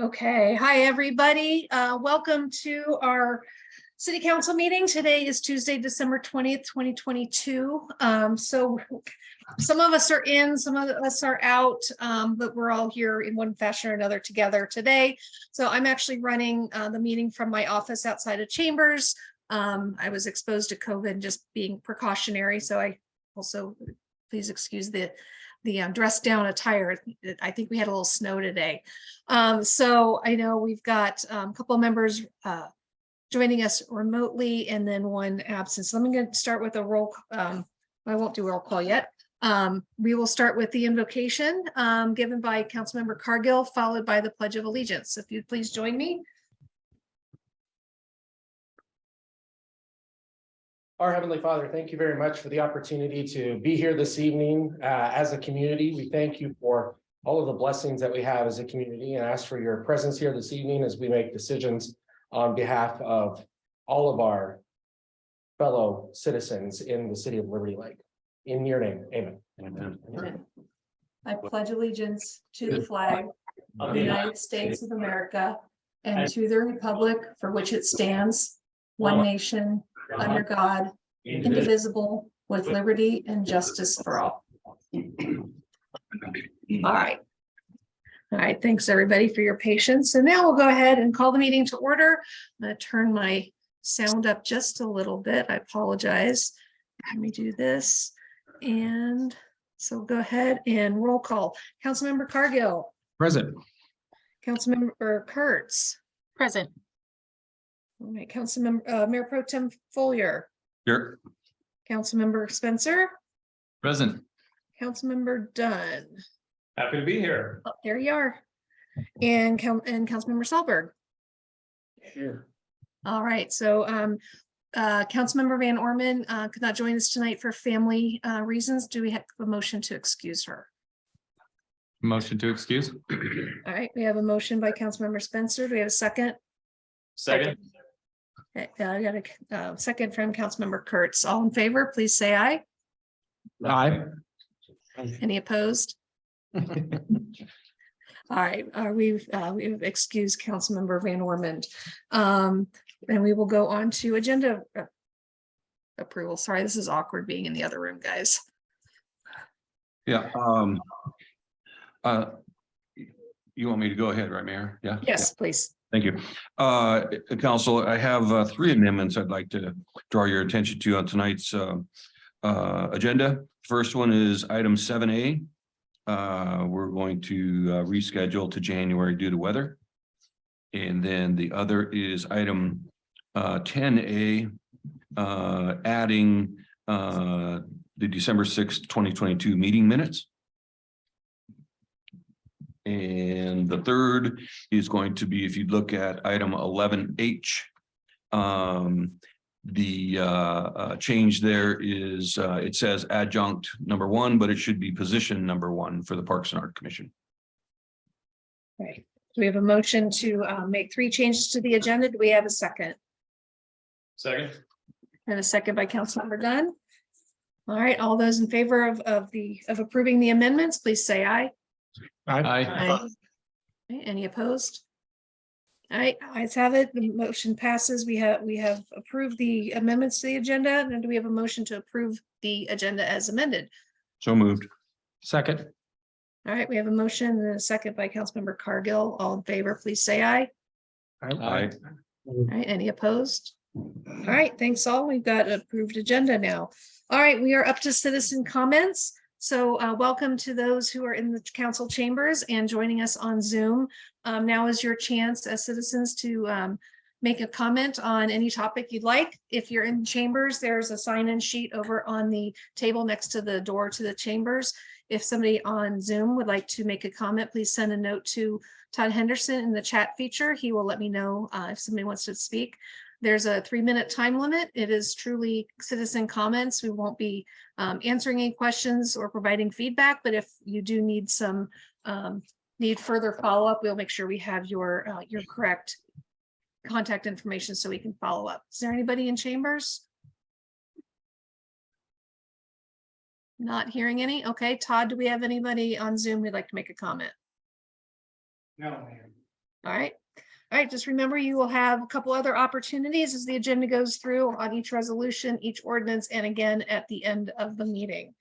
Okay, hi, everybody. Welcome to our city council meeting. Today is Tuesday, December 20th, 2022. So some of us are in, some of us are out, but we're all here in one fashion or another together today. So I'm actually running the meeting from my office outside of Chambers. I was exposed to COVID just being precautionary. So I also, please excuse the dress down attire. I think we had a little snow today. So I know we've got a couple of members joining us remotely and then one absent. So I'm going to start with a roll. I won't do a roll call yet. We will start with the invocation given by Councilmember Cargill, followed by the Pledge of Allegiance. If you'd please join me. Our Heavenly Father, thank you very much for the opportunity to be here this evening as a community. We thank you for all of the blessings that we have as a community and ask for your presence here this evening as we make decisions on behalf of all of our fellow citizens in the city of Liberty Lake. In your name, amen. Amen. I pledge allegiance to the flag of the United States of America and to the republic for which it stands, one nation, under God, indivisible, with liberty and justice for all. All right. All right, thanks everybody for your patience. And now we'll go ahead and call the meeting to order. I'm going to turn my sound up just a little bit. I apologize. Let me do this. And so go ahead and roll call. Councilmember Cargill. Present. Councilmember Kurtz. Present. All right, Councilmember Mayor Pro Tem Follier. Here. Councilmember Spencer. Present. Councilmember Dunn. Happy to be here. Oh, there you are. And Councilmember Solberg. Here. All right, so Councilmember Van Orman could not join us tonight for family reasons. Do we have a motion to excuse her? Motion to excuse. All right, we have a motion by Councilmember Spencer. Do we have a second? Second. Okay, I got a second from Councilmember Kurtz. All in favor, please say aye. Aye. Any opposed? All right, we've excused Councilmember Van Orman. And we will go on to agenda approval. Sorry, this is awkward being in the other room, guys. Yeah. You want me to go ahead, right, Mayor? Yeah. Yes, please. Thank you. Council, I have 3 amendments I'd like to draw your attention to on tonight's agenda. First one is item 7A. We're going to reschedule to January due to weather. And then the other is item 10A, adding the December 6th, 2022 meeting minutes. And the third is going to be, if you look at item 11H, the change there is it says adjunct number 1, but it should be position number 1 for the Parks and Art Commission. Right. So we have a motion to make 3 changes to the agenda. Do we have a second? Second. And a second by Councilmember Dunn. All right, all those in favor of approving the amendments, please say aye. Aye. Okay, any opposed? All right, ayes have it. The motion passes. We have approved the amendments to the agenda. And do we have a motion to approve the agenda as amended? So moved. Second. All right, we have a motion and a second by Councilmember Cargill. All in favor, please say aye. Aye. All right, any opposed? All right, thanks all. We've got approved agenda now. All right, we are up to citizen comments. So welcome to those who are in the council chambers and joining us on Zoom. Now is your chance as citizens to make a comment on any topic you'd like. If you're in chambers, there's a sign-in sheet over on the table next to the door to the chambers. If somebody on Zoom would like to make a comment, please send a note to Todd Henderson in the chat feature. He will let me know if somebody wants to speak. There's a 3-minute time limit. It is truly citizen comments. We won't be answering any questions or providing feedback, but if you do need some need further follow-up, we'll make sure we have your correct contact information so we can follow up. Is there anybody in chambers? Not hearing any. Okay, Todd, do we have anybody on Zoom who'd like to make a comment? No, ma'am. All right. All right, just remember you will have a couple other opportunities as the agenda goes through on each resolution, each ordinance, and again at the end of the meeting.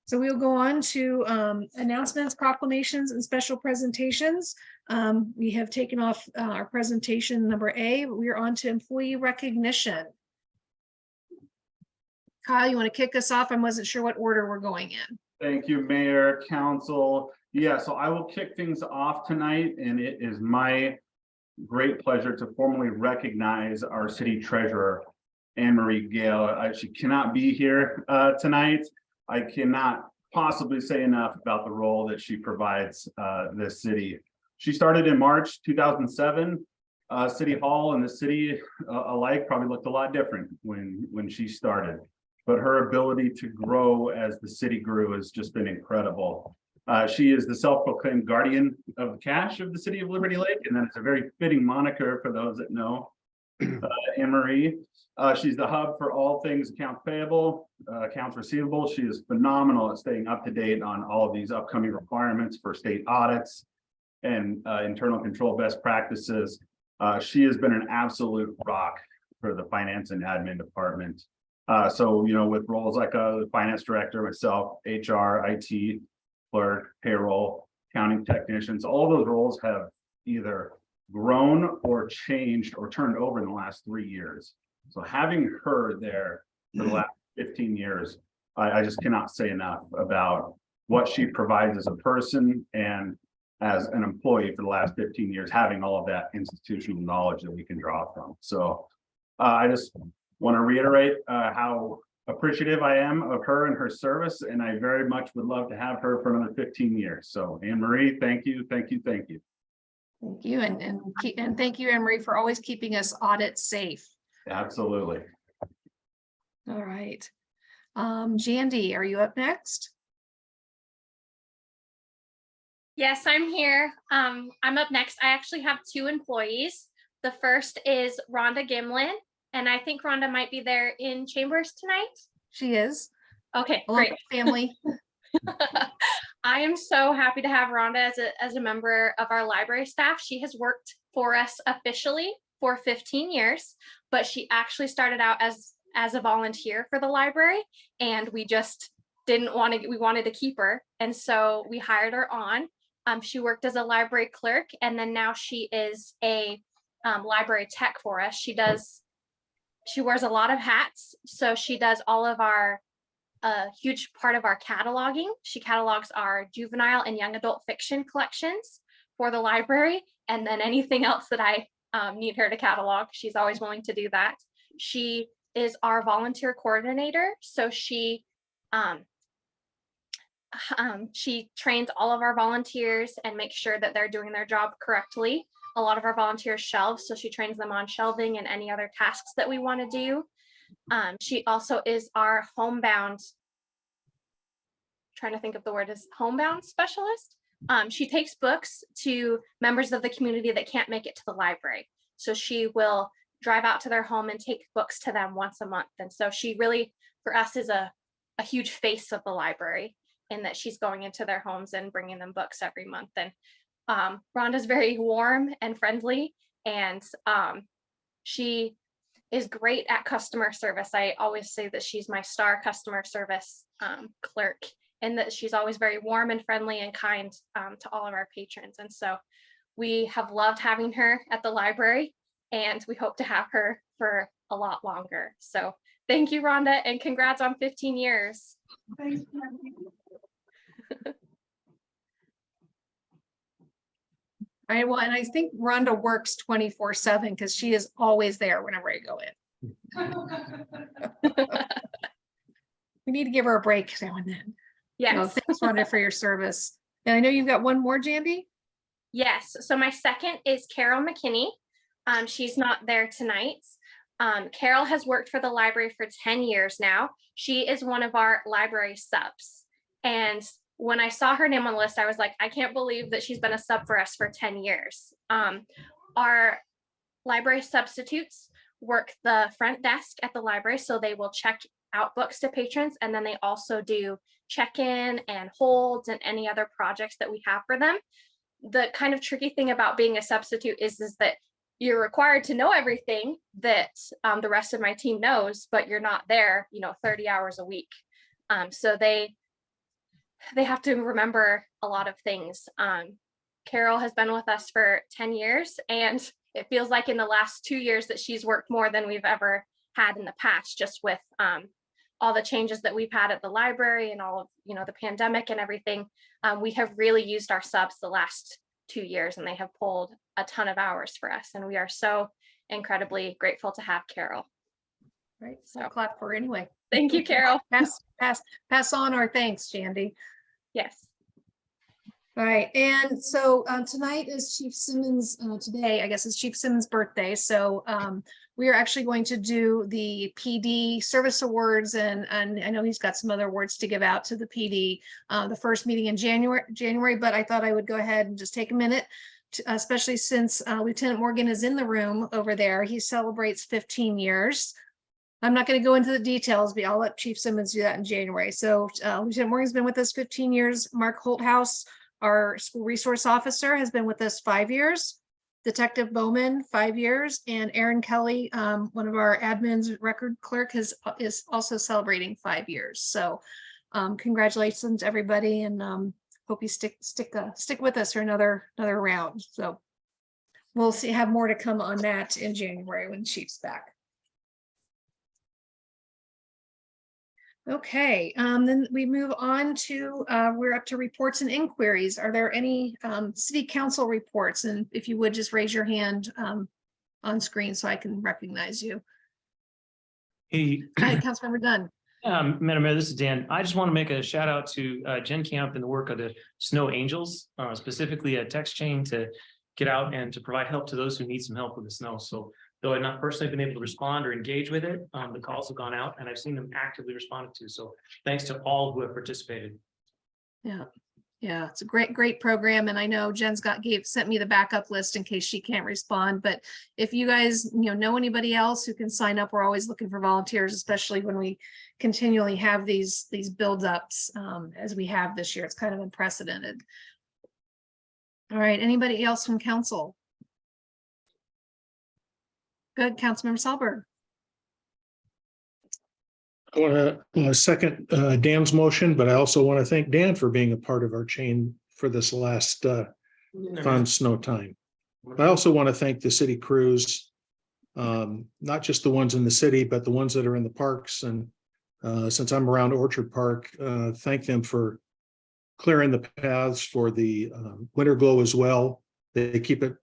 So we'll go on to announcements, proclamations, and special presentations. We have taken off our presentation number A. We're on to employee recognition. Kyle, you want to kick us off? I wasn't sure what order we're going in. Thank you, Mayor, Council. Yeah, so I will kick things off tonight, and it is my great pleasure to formally recognize our city treasurer, Anne Marie Gale. She cannot be here tonight. I cannot possibly say enough about the role that she provides this city. She started in March 2007. City Hall and the city alike probably looked a lot different when she started, but her ability to grow as the city grew has just been incredible. She is the self-proclaimed guardian of the cash of the city of Liberty Lake, and that's a very fitting moniker for those that know Anne Marie. She's the hub for all things accounts payable, accounts receivable. She is phenomenal at staying up to date on all of these upcoming requirements for state audits and internal control best practices. She has been an absolute rock for the finance and admin department. So, you know, with roles like the finance director, myself, HR, IT, clerk, payroll, accounting technicians, all those roles have either grown or changed or turned over in the last 3 years. So having her there for the last 15 years, I just cannot say enough about what she provides as a person and as an employee for the last 15 years, having all of that institutional knowledge that we can draw from. So I just want to reiterate how appreciative I am of her and her service, and I very much would love to have her for another 15 years. So Anne Marie, thank you, thank you, thank you. Thank you, and thank you, Anne Marie, for always keeping us audit safe. Absolutely. All right. Jandy, are you up next? Yes, I'm here. I'm up next. I actually have 2 employees. The first is Rhonda Gimlin, and I think Rhonda might be there in chambers tonight. She is. Okay, Along great. with family. I am so happy to have Rhonda as a member of our library staff. She has worked for us officially for 15 years, but she actually started out as a volunteer for the library, and we just we wanted to keep her, and so we hired her on. She worked as a library clerk, and then now she is a library tech for us. She wears a lot of hats, so she does all of our huge part of our cataloging. She catalogs our juvenile and young adult fiction collections for the library, and then anything else that I need her to catalog, she's always willing to do that. She is our volunteer coordinator, so she trains all of our volunteers and makes sure that they're doing their job correctly. A lot of our volunteers shelve, so she trains them on shelving and any other tasks that we want to do. She also is our homebound, trying to think of the word, is homebound specialist. She takes books to members of the community that can't make it to the library. So she will drive out to their home and take books to them once a month. And so she really, for us, is a huge face of the library, in that she's going into their homes and bringing them books every month. And Rhonda's very warm and friendly, and she is great at customer service. I always say that she's my star customer service clerk, and that she's always very warm and friendly and kind to all of our patrons. And so we have loved having her at the library, and we hope to have her for a lot longer. So thank you, Rhonda, and congrats on 15 years. Thanks. All right, well, and I think Rhonda works 24/7 because she is always there whenever I go in. We need to give her a break now and then. Yes. So thanks, Rhonda, for your service. And I know you've got one more, Jandy. Yes. So my second is Carol McKinney. She's not there tonight. Carol has worked for the library for 10 years now. She is one of our library subs. And when I saw her name on the list, I was like, I can't believe that she's been a sub for us for 10 years. Our library substitutes work the front desk at the library, so they will check out books to patrons, and then they also do check-in and holds and any other projects that we have for them. the kind of tricky thing about being a substitute is that you're required to know everything that the rest of my team knows, but you're not there, 30 hours a week. So they have to remember a lot of things. Carol has been with us for 10 years, and it feels like in the last 2 years that she's worked more than we've ever had in the past, just with all the changes that we've had at the library and all of the pandemic and everything. We have really used our subs the last 2 years, and they have pulled a ton of hours for us, and we are so incredibly grateful to have Carol. Right, so So clap for her anyway. thank you, Carol. Pass on our thanks, Shandy. Yes. All right, and so tonight is Chief Simmons, today, I guess, is Chief Simmons' birthday. So we are actually going to do the PD service awards, and I know he's got some other awards to give out to the PD. The first meeting in January, but I thought I would go ahead and just take a minute, especially since Lieutenant Morgan is in the room over there. He celebrates 15 years. I'm not going to go into the details, but I'll let Chief Simmons do that in January. So Lieutenant Morgan's been with us 15 years. Mark Holthouse, our school resource officer, has been with us 5 years. Detective Bowman, 5 years, and Aaron Kelly, one of our admins, record clerk, is also celebrating 5 years. So congratulations, everybody, and hope you stick with us for another round. So we'll have more to come on that in January when Chief's back. Okay, then we move on to, we're up to reports and inquiries. Are there any city council reports? And if you would just raise your hand on screen so I can recognize you. Hey, Hi, Councilmember Dunn. Madam Mayor, this is Dan. I just want to make a shout out to Jen Camp and the work of the Snow Angels, specifically a text chain to get out and to provide help to those who need some help with the snow. So though I've not personally been able to respond or engage with it, the calls have gone out and I've seen them actively responded to. So thanks to all who have participated. Yeah, it's a great program. And I know Jen's sent me the backup list in case she can't respond. But if you guys know anybody else who can sign up, we're always looking for volunteers, especially when we continually have these build-ups as we have this year. It's kind of unprecedented. All right, anybody else from council? Good, Councilmember Salberg. I want to second Dan's motion, but I also want to thank Dan for being a part of our chain for this last fun snow time. I also want to thank the city crews, not just the ones in the city, but the ones that are in the parks. And since I'm around Orchard Park, thank them for clearing the paths for the winter glow as well. They keep it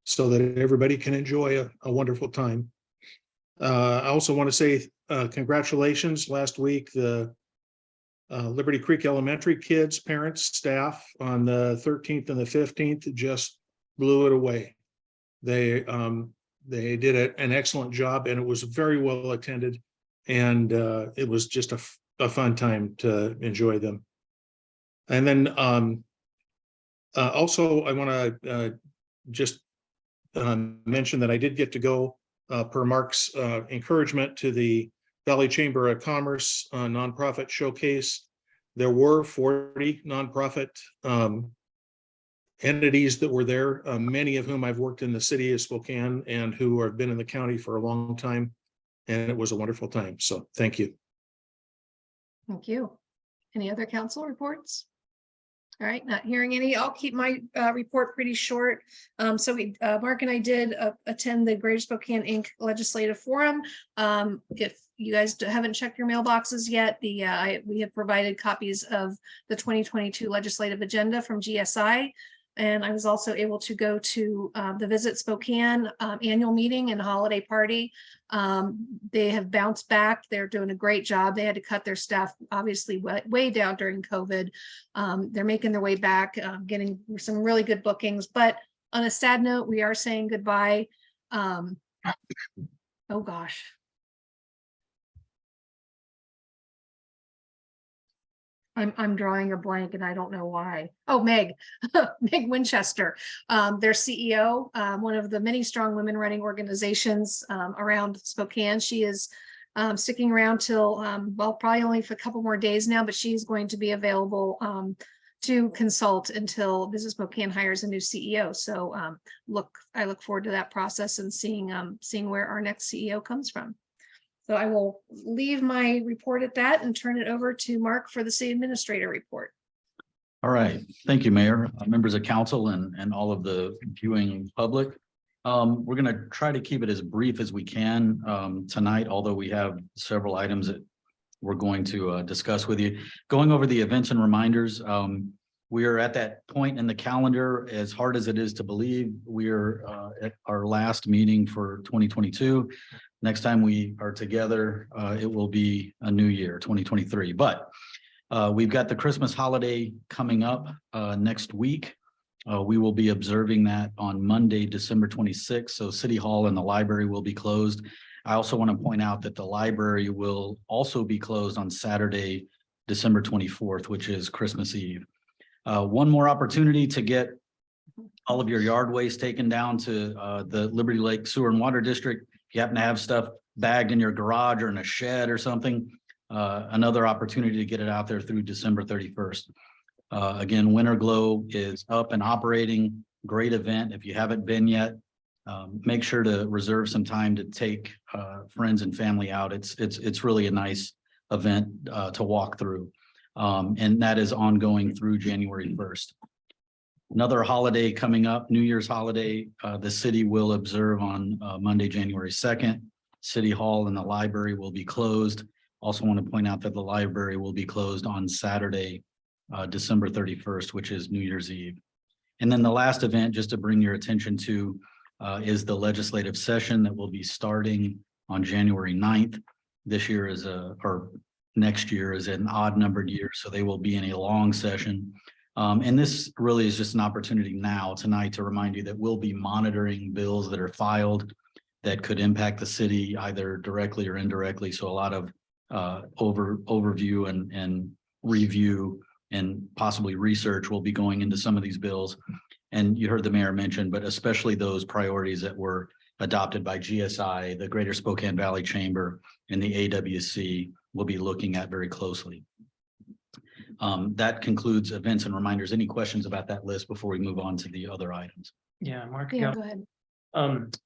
so that everybody can enjoy a wonderful time. I also want to say congratulations. Last week, the Liberty Creek Elementary kids, parents, staff on the 13th and the 15th just blew it away. They did an excellent job, and it was very well attended, and it was just a fun time to enjoy them. And then also I want to just mention that I did get to go per Mark's encouragement to the Valley Chamber of Commerce nonprofit showcase. There were 40 nonprofit entities that were there, many of whom I've worked in the city of Spokane and who have been in the county for a long time. And it was a wonderful time. So thank you. Thank you. Any other council reports? All right, not hearing any. I'll keep my report pretty short. So Mark and I did attend the Greater Spokane Inc. Legislative Forum. If you guys haven't checked your mailboxes yet, we have provided copies of the 2022 legislative agenda from GSI. And I was also able to go to the Visit Spokane annual meeting and holiday party. They have bounced back. They're doing a great job. They had to cut their staff obviously way down during COVID. They're making their way back, getting some really good bookings. But on a sad note, we are saying goodbye. Oh gosh. I'm drawing a blank and I don't know why. Oh, Meg Winchester, their CEO, one of the many strong women running organizations around Spokane. She is sticking around till, well, probably only for a couple more days now, but she's going to be available to consult until Business Spokane hires a new CEO. So I look forward to that process and seeing where our next CEO comes from. So I will leave my report at that and turn it over to Mark for the city administrator report. All right, thank you, Mayor, members of council and all of the viewing public. We're going to try to keep it as brief as we can tonight, although we have several items that we're going to discuss with you. Going over the events and reminders, we are at that point in the calendar, as hard as it is to believe, we are at our last meeting for 2022. Next time we are together, it will be a new year, 2023. But we've got the Christmas holiday coming up next week. We will be observing that on Monday, December 26th. So City Hall and the library will be closed. I also want to point out that the library will also be closed on Saturday, December 24th, which is Christmas Eve. One more opportunity to get all of your yard waste taken down to the Liberty Lake Sewer and Water District. If you happen to have stuff bagged in your garage or in a shed or something, another opportunity to get it out there through December 31st. Again, Winter Glow is up and operating. Great event. If you haven't been yet, make sure to reserve some time to take friends and family out. It's really a nice event to walk through. And that is ongoing through January 1st. Another holiday coming up, New Year's holiday, the city will observe on Monday, January 2nd. City Hall and the library will be closed. Also want to point out that the library will be closed on Saturday, December 31st, which is New Year's Eve. And then the last event, just to bring your attention to, is the legislative session that will be starting on January 9th. This year is or next year is an odd numbered year, so they will be in a long session. And this really is just an opportunity now tonight to remind you that we'll be monitoring bills that are filed that could impact the city either directly or indirectly. So a lot of overview and review and possibly research will be going into some of these bills. And you heard the mayor mention, but especially those priorities that were adopted by GSI, the Greater Spokane Valley Chamber, and the AWC will be looking at very closely. That concludes events and reminders. Any questions about that list before we move on to the other items? Yeah, Mark. Yeah, go ahead.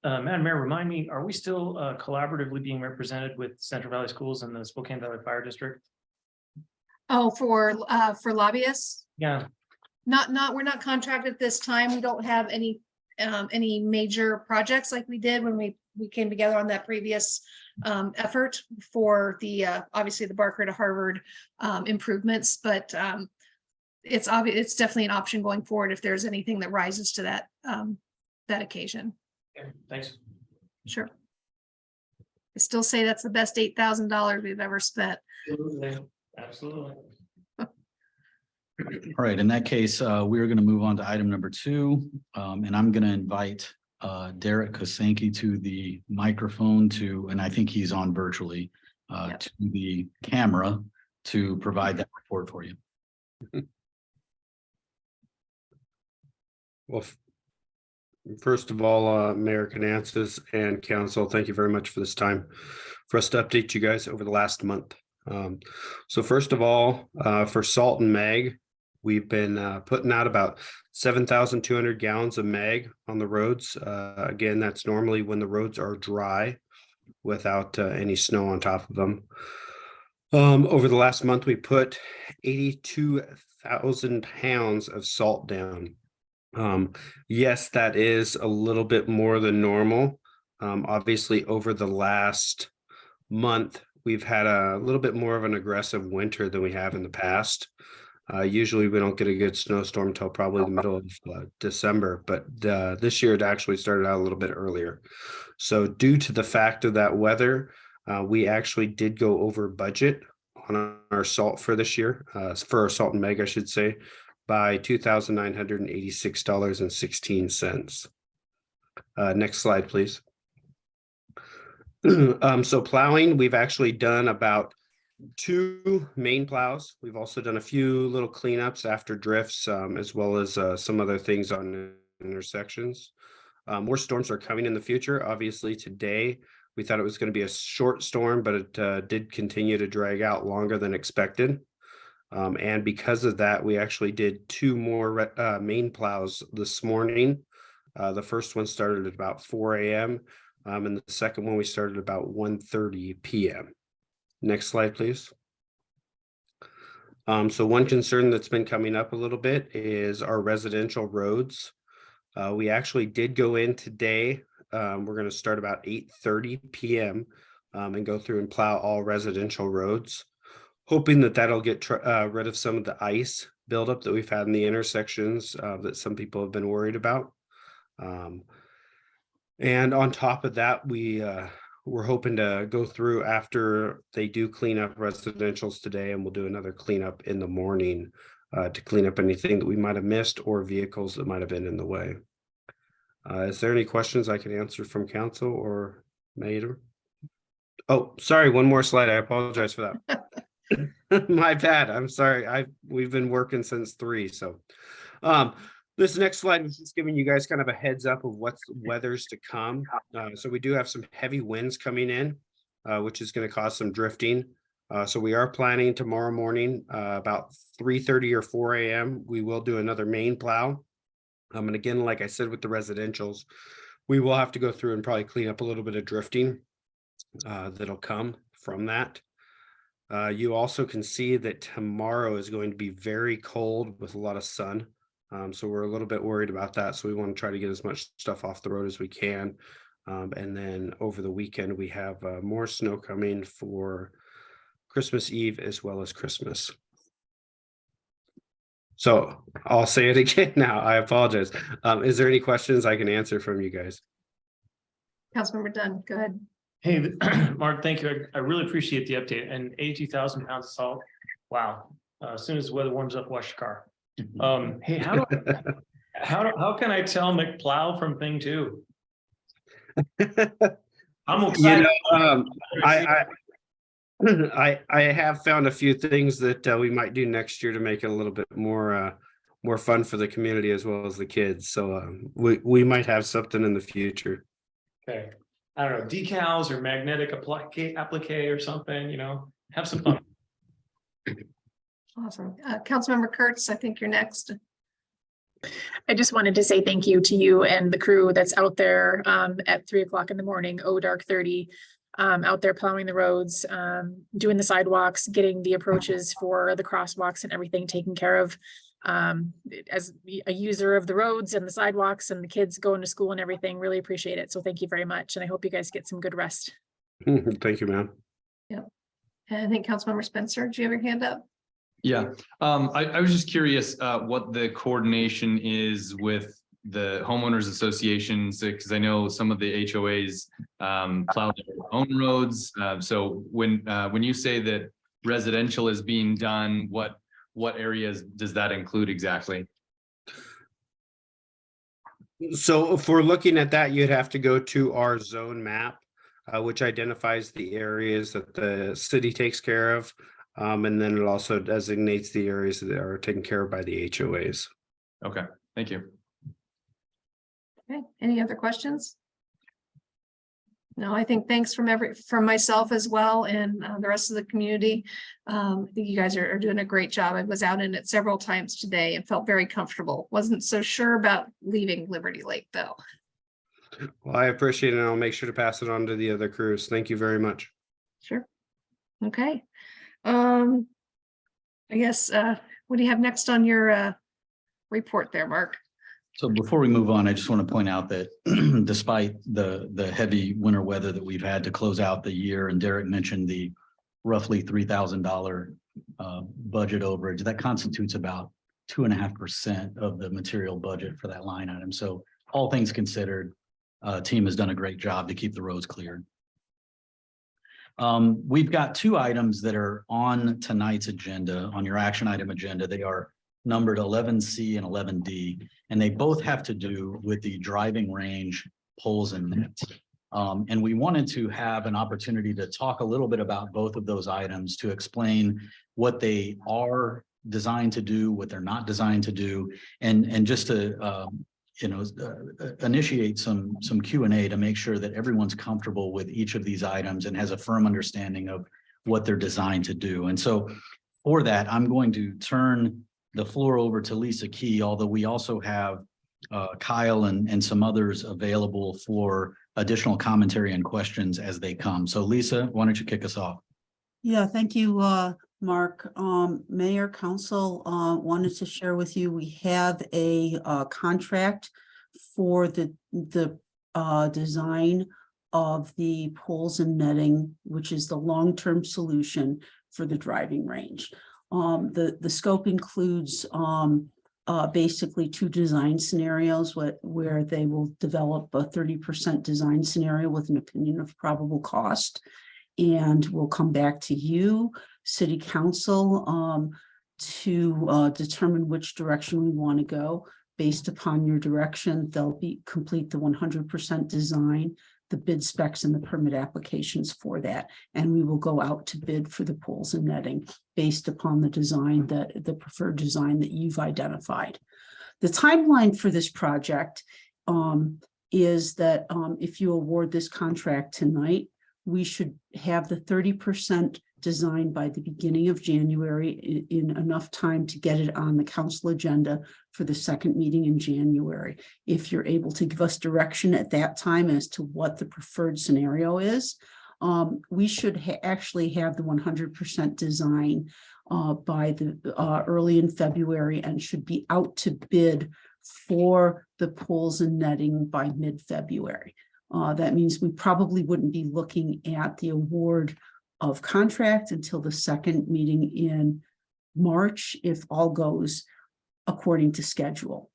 Madam Mayor, remind me, are we still collaboratively being represented with Central Valley Schools and the Spokane Valley Fire District? Oh, for lobbyists? Yeah. We're not contracted this time. We don't have any major projects like we did when we came together on that previous effort for the obviously the Barker to Harvard improvements, but it's obvious, it's definitely an option going forward if there's anything that rises to that occasion. Okay, thanks. Sure. I still say that's the best $8,000 we've ever spent. Absolutely. All right, in that case, we're going to move on to item number 2. And I'm going to invite Derek Kosanke to the microphone and I think he's on virtually to the camera to provide that report for you. Well, first of all, Mayor Canances and council, thank you very much for this time for us to update you guys over the last month. So first of all, for salt and mag, we've been putting out about 7,200 gallons of mag on the roads. Again, that's normally when the roads are dry without any snow on top of them. Over the last month, we put 82,000 pounds of salt down. Yes, that is a little bit more than normal. Obviously, over the last month, we've had a little bit more of an aggressive winter than we have in the past. Usually we don't get a good snowstorm until probably the middle of December, but this year it actually started out a little bit earlier. So due to the fact of that weather, we actually did go over budget on our salt for this year, for our salt and mag, I should say, by $2,986.16. Next slide, please. So plowing, we've actually done about 2 main plows. We've also done a few little cleanups after drifts, as well as some other things on intersections. More storms are coming in the future. Obviously today, we thought it was going to be a short storm, but it did continue to drag out longer than expected. And because of that, we actually did 2 more main plows this morning. The first one started at about 4 a.m. And the second one we started about 1:30 p.m. Next slide, please. So one concern that's been coming up a little bit is our residential roads. We actually did go in today. We're going to start about 8:30 p.m. And go through and plow all residential roads, hoping that that'll get rid of some of the ice buildup that we've had in the intersections that some people have been worried about. And on top of that, we're hoping to go through after they do clean up residentials today, and we'll do another cleanup in the morning to clean up anything that we might have missed or vehicles that might have been in the way. Is there any questions I can answer from council or Mayor? Oh, sorry, one more slide. I apologize for that. My bad. I'm sorry. We've been working since 3. So this next slide is just giving you guys kind of a heads up of what's weather's to come. So we do have some heavy winds coming in, which is going to cause some drifting. So we are planning tomorrow morning about 3:30 or 4 a.m. We will do another main plow. And again, like I said, with the residentials, we will have to go through and probably clean up a little bit of drifting that'll come from that. You also can see that tomorrow is going to be very cold with a lot of sun. So we're a little bit worried about that. So we want to try to get as much stuff off the road as we can. And then over the weekend, we have more snow coming for Christmas Eve as well as Christmas. So I'll say it again now. I apologize. Is there any questions I can answer from you guys? Councilmember Dunn, go ahead. Hey, Mark, thank you. I really appreciate the update, and 82,000 pounds of salt. Wow. As soon as the weather warms up, wash your car. Hey, how can I tell McPlow from Thing 2? I'm excited. I have found a few things that we might do next year to make it a little bit more fun for the community as well as the kids. So we might have something in the future. Okay. I don't know, decals or magnetic applique or something, have some fun. Awesome. Councilmember Kurtz, I think you're next. I just wanted to say thank you to you and the crew that's out there at 3 o'clock in the morning, dark 30, out there plowing the roads, doing the sidewalks, getting the approaches for the crosswalks and everything taken care of. As a user of the roads and the sidewalks and the kids going to school and everything, really appreciate it. So thank you very much. And I hope you guys get some good rest. Thank you, ma'am. Yeah. And I think Councilmember Spencer, do you have your hand up? Yeah, I was just curious what the coordination is with the homeowners associations, because I know some of the HOAs plow their own roads. So when you say that residential is being done, what areas does that include exactly? So if we're looking at that, you'd have to go to our zone map, which identifies the areas that the city takes care of. And then it also designates the areas that are taken care of by the HOAs. Okay, thank you. Okay, any other questions? No, I think thanks from myself as well and the rest of the community. I think you guys are doing a great job. I was out in it several times today and felt very comfortable. Wasn't so sure about leaving Liberty Lake though. Well, I appreciate it. And I'll make sure to pass it on to the other crews. Thank you very much. Sure. Okay. I guess, what do you have next on your report there, Mark? So before we move on, I just want to point out that despite the heavy winter weather that we've had to close out the year, and Derek mentioned the roughly $3,000 budget overage, that constitutes about 2.5% of the material budget for that line item. So all things considered, team has done a great job to keep the roads cleared. We've got 2 items that are on tonight's agenda, on your action item agenda. They are numbered 11C and 11D, and they both have to do with the driving range poles and nets. And we wanted to have an opportunity to talk a little bit about both of those items to explain what they are designed to do, what they're not designed to do, and just to initiate some Q&A to make sure that everyone's comfortable with each of these items and has a firm understanding of what they're designed to do. And so for that, I'm going to turn the floor over to Lisa Key, although we also have Kyle and some others available for additional commentary and questions as they come. So Lisa, why don't you kick us off? Yeah, thank you, Mark. Mayor, Council, wanted to share with you, we have a contract for the design of the poles and netting, which is the long-term solution for the driving range. The scope includes basically 2 design scenarios where they will develop a 30% design scenario with an opinion of probable cost. And we'll come back to you, City Council, to determine which direction we want to go. Based upon your direction, they'll complete the 100% design, the bid specs and the permit applications for that. And we will go out to bid for the poles and netting based upon the design, the preferred design that you've identified. The timeline for this project is that if you award this contract tonight, we should have the 30% design by the beginning of January in enough time to get it on the council agenda for the second meeting in January. If you're able to give us direction at that time as to what the preferred scenario is, we should actually have the 100% design by the early in February and should be out to bid for the poles and netting by mid-February. That means we probably wouldn't be looking at the award of contract until the second meeting in March, if all goes according to schedule.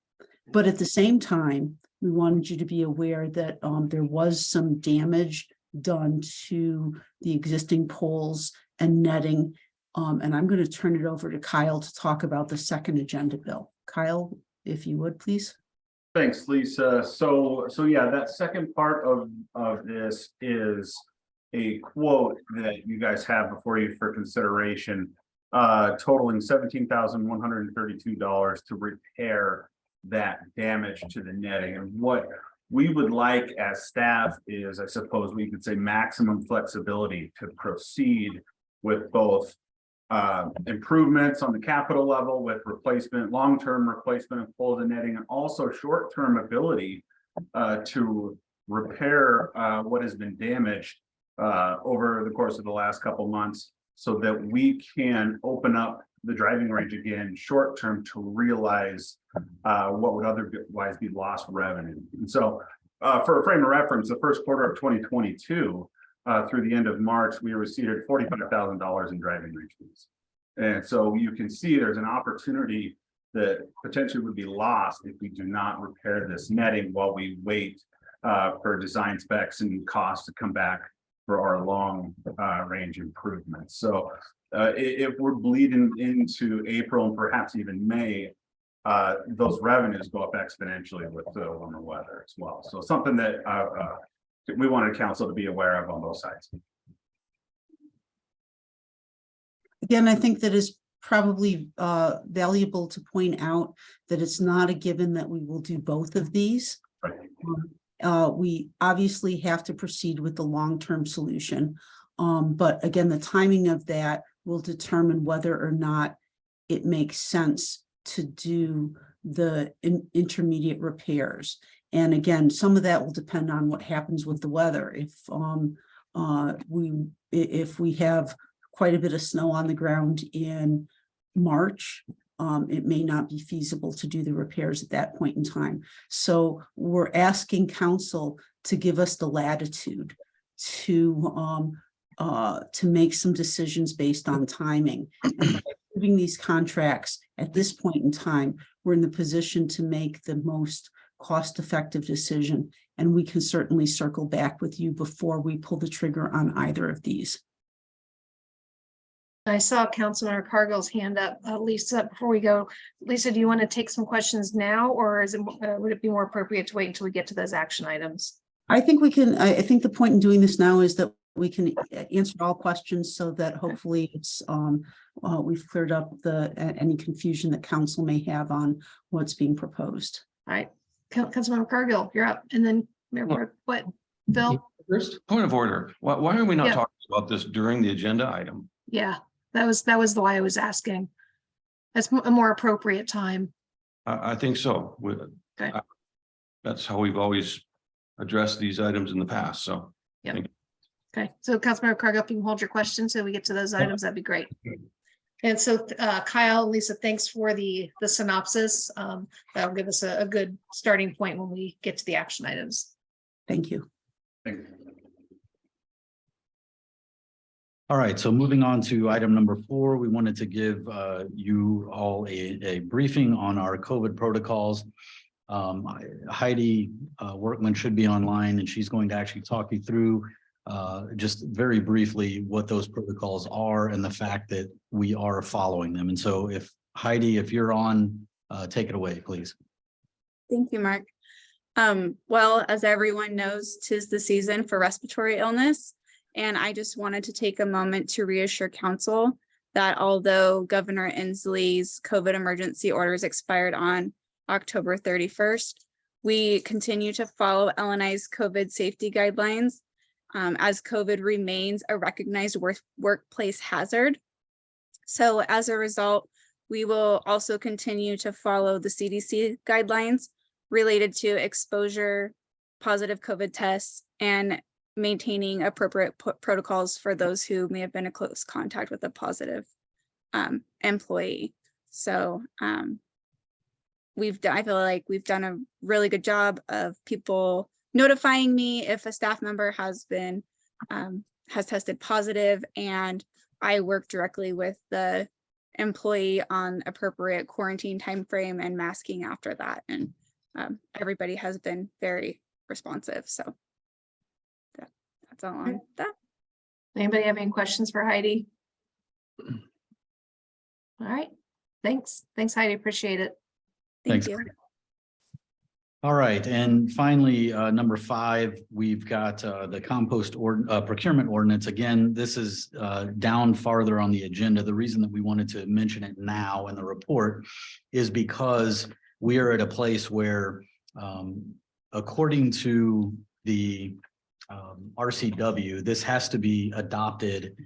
But at the same time, we wanted you to be aware that there was some damage done to the existing poles and netting. And I'm going to turn it over to Kyle to talk about the second agenda bill. Kyle, if you would, please. Thanks, Lisa. So yeah, that second part of this is a quote that you guys have before you for consideration, totaling $17,132 to repair that damage to the netting. And what we would like as staff is, I suppose we could say, maximum flexibility to proceed with both improvements on the capital level with replacement, long-term replacement of poles and netting, and also short-term ability to repair what has been damaged over the course of the last couple months, so that we can open up the driving range again short-term to realize what would otherwise be lost revenue. And so for a frame of reference, the first quarter of 2022 through the end of March, we received $45,000 in driving range fees. And so you can see there's an opportunity that potentially would be lost if we do not repair this netting while we wait for design specs and costs to come back for our long range improvements. So if we're bleeding into April and perhaps even May, those revenues go up exponentially with the warmer weather as well. So something that we wanted council to be aware of on both sides. Again, I think that is probably valuable to point out that it's not a given that we will do both of these. Right. We obviously have to proceed with the long-term solution. But again, the timing of that will determine whether or not it makes sense to do the intermediate repairs. And again, some of that will depend on what happens with the weather. If we have quite a bit of snow on the ground in March, it may not be feasible to do the repairs at that point in time. So we're asking council to give us the latitude to make some decisions based on timing. And by giving these contracts at this point in time, we're in the position to make the most cost-effective decision. And we can certainly circle back with you before we pull the trigger on either of these. I saw Councilmember Cargill's hand up. Lisa, before we go, Lisa, do you want to take some questions now, or would it be more appropriate to wait until we get to those action items? I think we can. I think the point in doing this now is that we can answer all questions so that hopefully it's we've cleared up any confusion that council may have on what's being proposed. All right, Councilmember Cargill, you're up, and then Mayor, what, Bill? First, point of order. Why are we not Yeah. talking about this during the agenda item? Yeah, That was the why I was asking. That's a more appropriate time. I think so. Okay. That's how we've always addressed these items in the past, so. Okay, so Councilmember Cargill, if you can hold your question so we get to those items, that'd be great. And so Kyle, Lisa, thanks for the synopsis. That'll give us a good starting point when we get to the action items. Thank you. Thank you. All right, so moving on to item number 4, we wanted to give you all a briefing on our COVID protocols. Heidi Workman should be online, and she's going to actually talk you through just very briefly what those protocols are and the fact that we are following them. And so if Heidi, if you're on, take it away, please. Thank you, Mark. Well, as everyone knows, 'tis the season for respiratory illness. And I just wanted to take a moment to reassure council that although Governor Inslee's COVID emergency orders expired on October 31st, we continue to follow LNI's COVID safety guidelines as COVID remains a recognized workplace hazard. So as a result, we will also continue to follow the CDC guidelines related to exposure, positive COVID tests, and maintaining appropriate protocols for those who may have been in close contact with a positive employee. So I feel like we've done a really good job of people notifying me if a staff member has tested positive, and I work directly with the employee on appropriate quarantine timeframe and masking after that. And everybody has been very responsive. So that's all on that. Anybody have any questions for Heidi? All right, thanks. Thanks, Heidi. Appreciate it. Thank Thanks. you. All right, and finally, number 5, we've got the compost procurement ordinance. Again, this is down farther on the agenda. The reason that we wanted to mention it now in the report is because we are at a place where, according to the RCW, this has to be adopted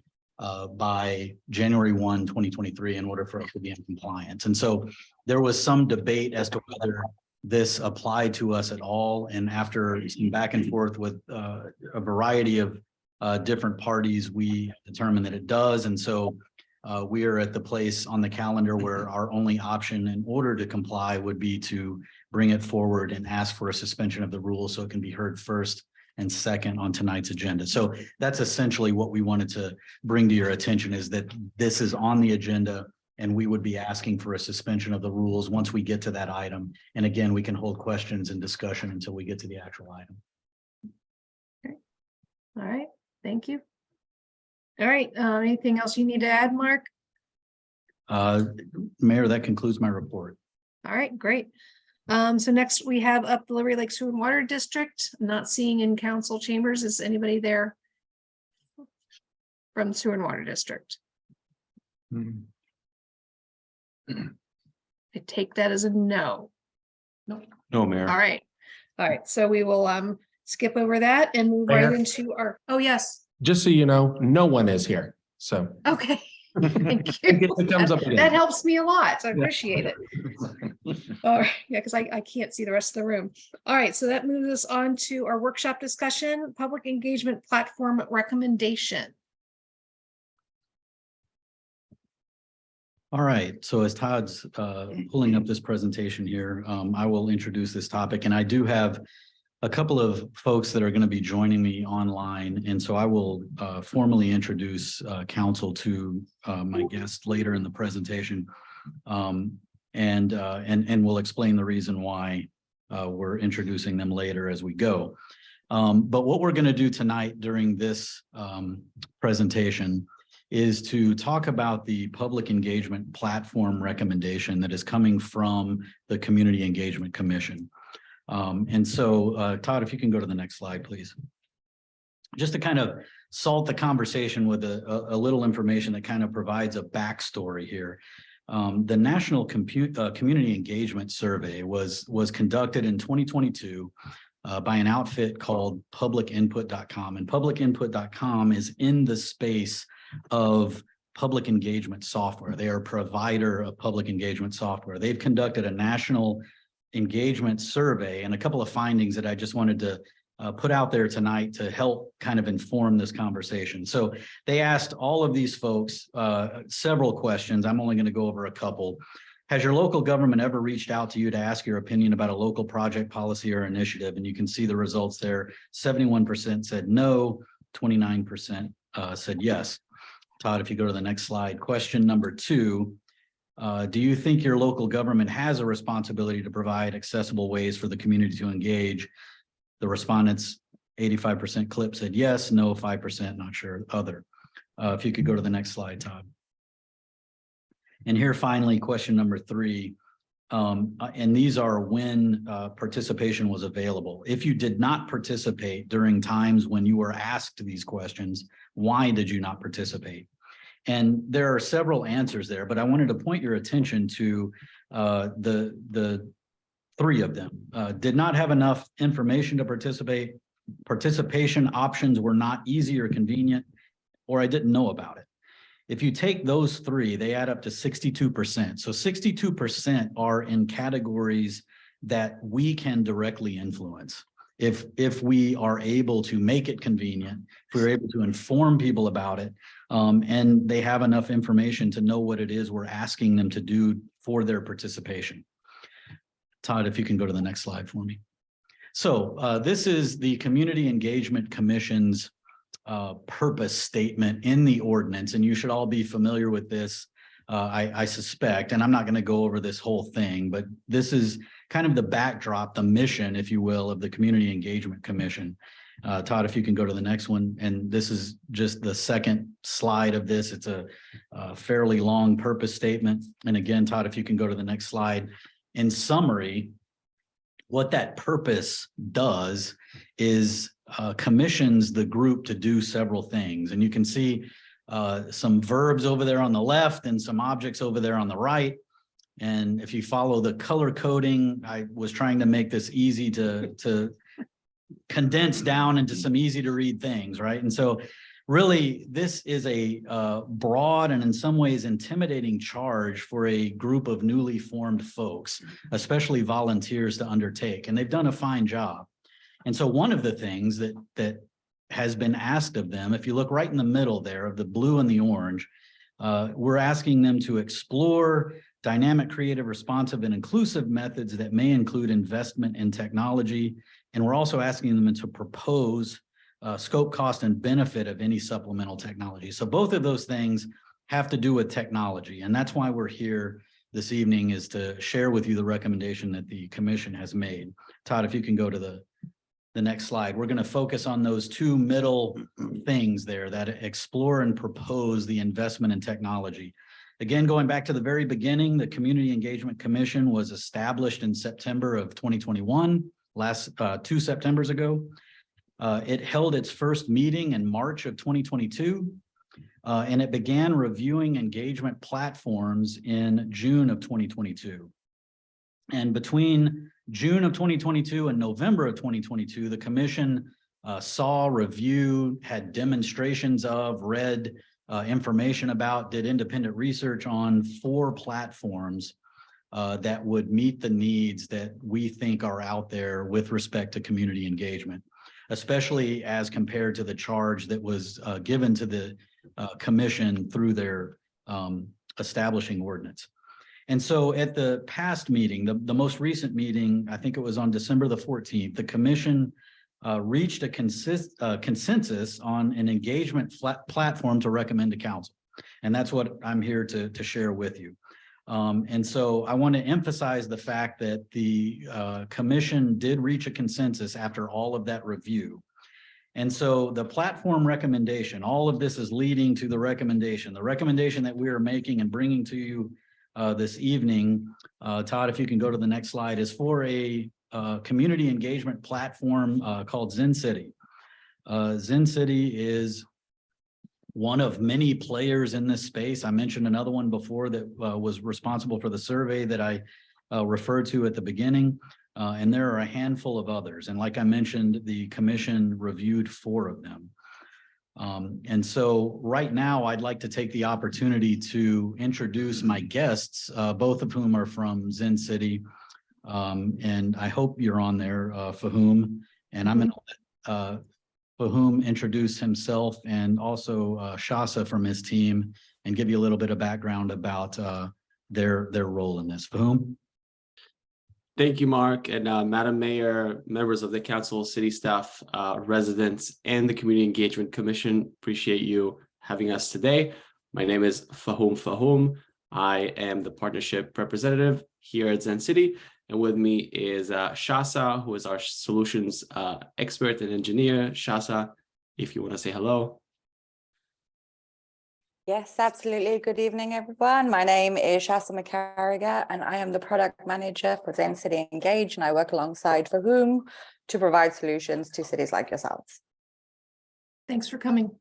by January 1, 2023 in order for us to be in compliance. And so there was some debate as to whether this applied to us at all. And after some back and forth with a variety of different parties, we determined that it does. And so we are at the place on the calendar where our only option in order to comply would be to bring it forward and ask for a suspension of the rules so it can be heard first and second on tonight's agenda. So that's essentially what we wanted to bring to your attention, is that this is on the agenda and we would be asking for a suspension of the rules once we get to that item. And again, we can hold questions and discussion until we get to the actual item. Okay. All right, thank you. All right, anything else you need to add, Mark? Mayor, that concludes my report. All right, great. So next we have up the Liberty Lake Sewer and Water District. Not seeing in council chambers. Is anybody there from Sewer and Water District? I take that as a no. No, Mayor. All right. All right. So we will skip over that and move right Mayor? into our, oh, yes. Just so you know, no one is here, so. Okay. Thank you. It comes up again. That helps me a lot. So I appreciate it. All right. Yeah, because I can't see the rest of the room. All right. So that moves us on to our workshop discussion, public engagement platform recommendation. All right, so as Todd's pulling up this presentation here, I will introduce this topic, and I do have a couple of folks that are going to be joining me online, and so I will formally introduce council to my guest later in the presentation, and we'll explain the reason why we're introducing them later as we go. But what we're going to do tonight during this presentation is to talk about the public engagement platform recommendation that is coming from the Community Engagement Commission. And so, Todd, if you can go to the next slide, please. Just to kind of salt the conversation with a little information that kind of provides a backstory here. The National Community Engagement Survey was conducted in 2022 by an outfit called publicinput.com, and publicinput.com is in the space of public engagement software. They are a provider of public engagement software. They've conducted a national engagement survey and a couple of findings that I just wanted to put out there tonight to help kind of inform this conversation. So they asked all of these folks several questions. I'm only going to go over a couple. Has your local government ever reached out to you to ask your opinion about a local project, policy, or initiative? And you can see the results there. 71% said no, 29% said yes. Todd, if you go to the next slide. Question number 2, do you think your local government has a responsibility to provide accessible ways for the community to engage? The respondents, 85% clip said yes, no, 5% not sure, other. If you could go to the next slide, Todd. And here finally, question number 3, and these are when participation was available. If you did not participate during times when you were asked these questions, why did you not participate? And there are several answers there, but I wanted to point your attention to the 3 of them. Did not have enough information to participate, participation options were not easy or convenient, or I didn't know about it. If you take those 3, they add up to 62%. So 62% are in categories that we can directly influence. If we are able to make it convenient, if we're able to inform people about it, and they have enough information to know what it is we're asking them to do for their participation. Todd, if you can go to the next slide for me. So this is the Community Engagement Commission's purpose statement in the ordinance, and you should all be familiar with this, I suspect, and I'm not going to go over this whole thing, but this is kind of the backdrop, the mission, if you will, of the Community Engagement Commission. Todd, if you can go to the next one, and this is just the second slide of this. It's a fairly long purpose statement, and again, Todd, if you can go to the next slide. In summary, what that purpose does is commissions the group to do several things. And you can see some verbs over there on the left and some objects over there on the right. And if you follow the color coding, I was trying to make this easy to condense down into some easy to read things, right? And so really, this is a broad and in some ways intimidating charge for a group of newly formed folks, especially volunteers, to undertake. And they've done a fine job. And so one of the things that has been asked of them, if you look right in the middle there of the blue and the orange, we're asking them to explore dynamic, creative, responsive, and inclusive methods that may include investment in technology. And we're also asking them to propose scope, cost, and benefit of any supplemental technology. So both of those things have to do with technology. And that's why we're here this evening, is to share with you the recommendation that the commission has made. Todd, if you can go to the next slide. We're going to focus on those 2 middle things there that explore and propose the investment in technology. Again, going back to the very beginning, the Community Engagement Commission was established in September of 2021, last 2 Septembers ago. It held its first meeting in March of 2022, and it began reviewing engagement platforms in June of 2022. And between June of 2022 and November of 2022, the commission saw, reviewed, had demonstrations of, read information about, did independent research on 4 platforms that would meet the needs that we think are out there with respect to community engagement, especially as compared to the charge that was given to the commission through their establishing ordinance. And so at the past meeting, the most recent meeting, I think it was on December the 14th, the commission reached a consensus on an engagement platform to recommend to council. And that's what I'm here to share with you. And so I want to emphasize the fact that the commission did reach a consensus after all of that review. And so the platform recommendation, all of this is leading to the recommendation that we are making and bringing to you this evening. Todd, if you can go to the next slide, is for a community engagement platform called ZenCity. ZenCity is one of many players in this space. I mentioned another one before that was responsible for the survey that I referred to at the beginning. And there are a handful of others. And like I mentioned, the commission reviewed 4 of them. And so right now, I'd like to take the opportunity to introduce my guests, both of whom are from Zen City. And I hope you're on there, Fahum. And I'm going to let Fahum introduce himself and also Shasa from his team and give you a little bit of background about their role in this. Fahum? Thank you, Mark, and Madam Mayor, members of the council, city staff, residents, and the Community Engagement Commission. Appreciate you having us today. My name is Fahum. I am the partnership representative here at Zen City. And with me is Shasa, who is our solutions expert and engineer. Shasa, if you want to say hello. Yes, absolutely. Good evening, everyone. My name is Shasa McCarriger, and I am the product manager for Zen City Engage, and I work alongside Fahum to provide solutions to cities like yourselves. Thanks for coming.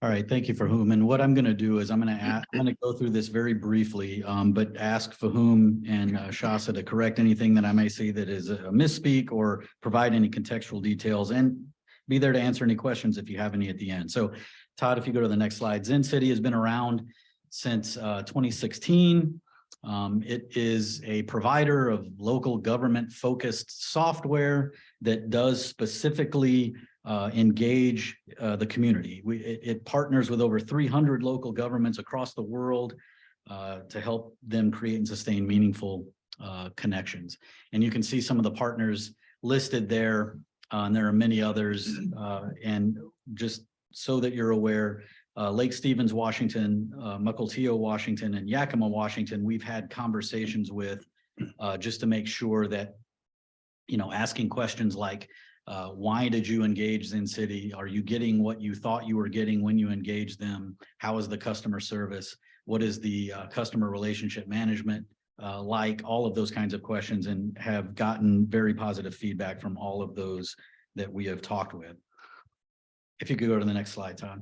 All right, thank you, Fahum. And what I'm going to do is I'm going to go through this very briefly, but ask Fahum and Shasa to correct anything that I may see that is a misspeak or provide any contextual details and be there to answer any questions if you have any at the end. So Todd, if you go to the next slide, Zen City has been around since 2016. It is a provider of local government focused software that does specifically engage the community. It partners with over 300 local governments across the world to help them create and sustain meaningful connections. And you can see some of the partners listed there, and there are many others. And just so that you're aware, Lake Stevens, Washington, Mukilteo, Washington, and Yakima, Washington, we've had conversations with just to make sure that, asking questions like, why did you engage Zen City? Are you getting what you thought you were getting when you engaged them? How is the customer service? What is the customer relationship management like? All of those kinds of questions, and have gotten very positive feedback from all of those that we have talked with. If you could go to the next slide, Todd.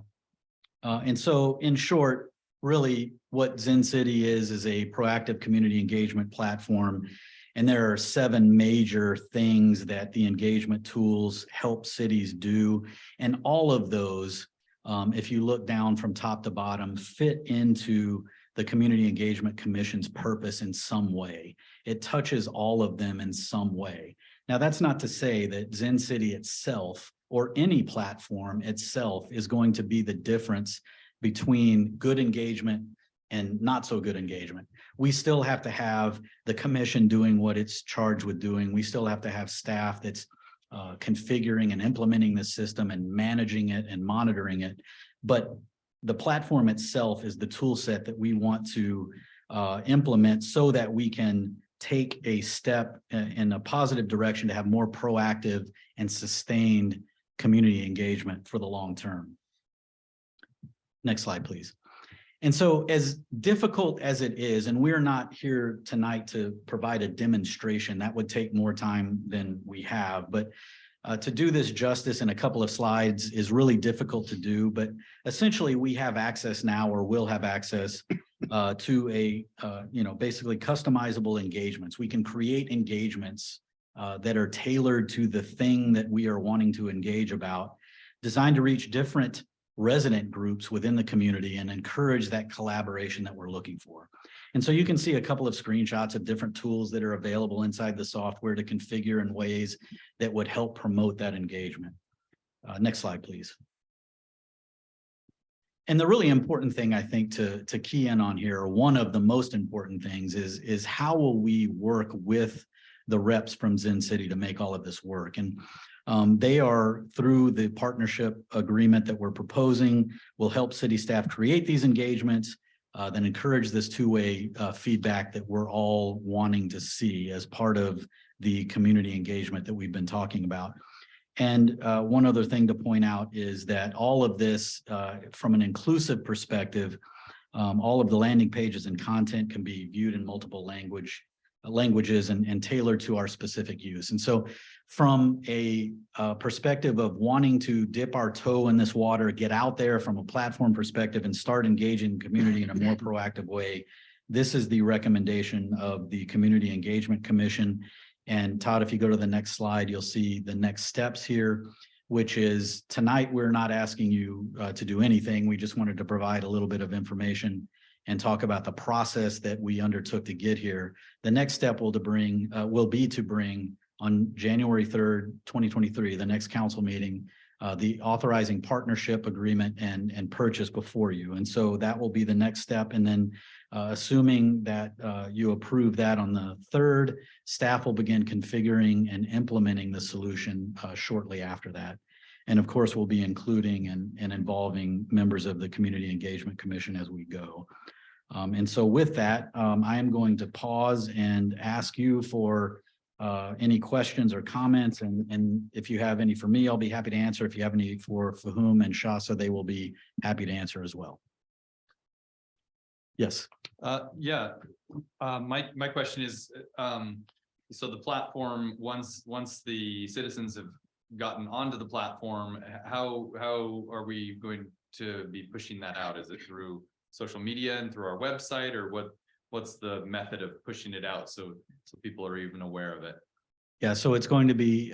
And so in short, really what Zen City is a proactive community engagement platform. And there are 7 major things that the engagement tools help cities do. And all of those, if you look down from top to bottom, fit into the Community Engagement Commission's purpose in some way. It touches all of them in some way. Now, that's not to say that Zen City itself or any platform itself is going to be the difference between good engagement and not so good engagement. We still have to have the commission doing what it's charged with doing. We still have to have staff that's configuring and implementing the system and managing it and monitoring it. But the platform itself is the tool set that we want to implement so that we can take a step in a positive direction to have more proactive and sustained community engagement for the long term. Next slide, please. And so as difficult as it is, and we're not here tonight to provide a demonstration, that would take more time than we have, but to do this justice in a couple of slides is really difficult to do, but essentially we have access now, or will have access to a, basically customizable engagements. We can create engagements that are tailored to the thing that we are wanting to engage about, designed to reach different resident groups within the community and encourage that collaboration that we're looking for. And so you can see a couple of screenshots of different tools that are available inside the software to configure in ways that would help promote that engagement. Next slide, please. And the really important thing I think to key in on here, or one of the most important things, is how will we work with the reps from Zen City to make all of this work? And they are, through the partnership agreement that we're proposing, will help city staff create these engagements, then encourage this two-way feedback that we're all wanting to see as part of the community engagement that we've been talking about. And one other thing to point out is that all of this, from an inclusive perspective, all of the landing pages and content can be viewed in multiple languages and tailored to our specific use. And so from a perspective of wanting to dip our toe in this water, get out there from a platform perspective and start engaging the community in a more proactive way, this is the recommendation of the Community Engagement Commission. And Todd, if you go to the next slide, you'll see the next steps here. which is tonight, we're not asking you to do anything. We just wanted to provide a little bit of information and talk about the process that we undertook to get here. The next step will be to bring on January 3rd, 2023, the next council meeting, the authorizing partnership agreement and purchase before you. And so that will be the next step. And then assuming that you approve that on the 3rd, staff will begin configuring and implementing the solution shortly after that. And of course, we'll be including and involving members of the Community Engagement Commission as we go. And so with that, I am going to pause and ask you for any questions or comments. And if you have any for me, I'll be happy to answer. If you have any for Fahum and Shasa, they will be happy to answer as well. Yes. Yeah, my question is, so the platform, once the citizens have gotten onto the platform, how are we going to be pushing that out? Is it through social media and through our website, or what's the method of pushing it out so people are even aware of it? Yeah, so it's going to be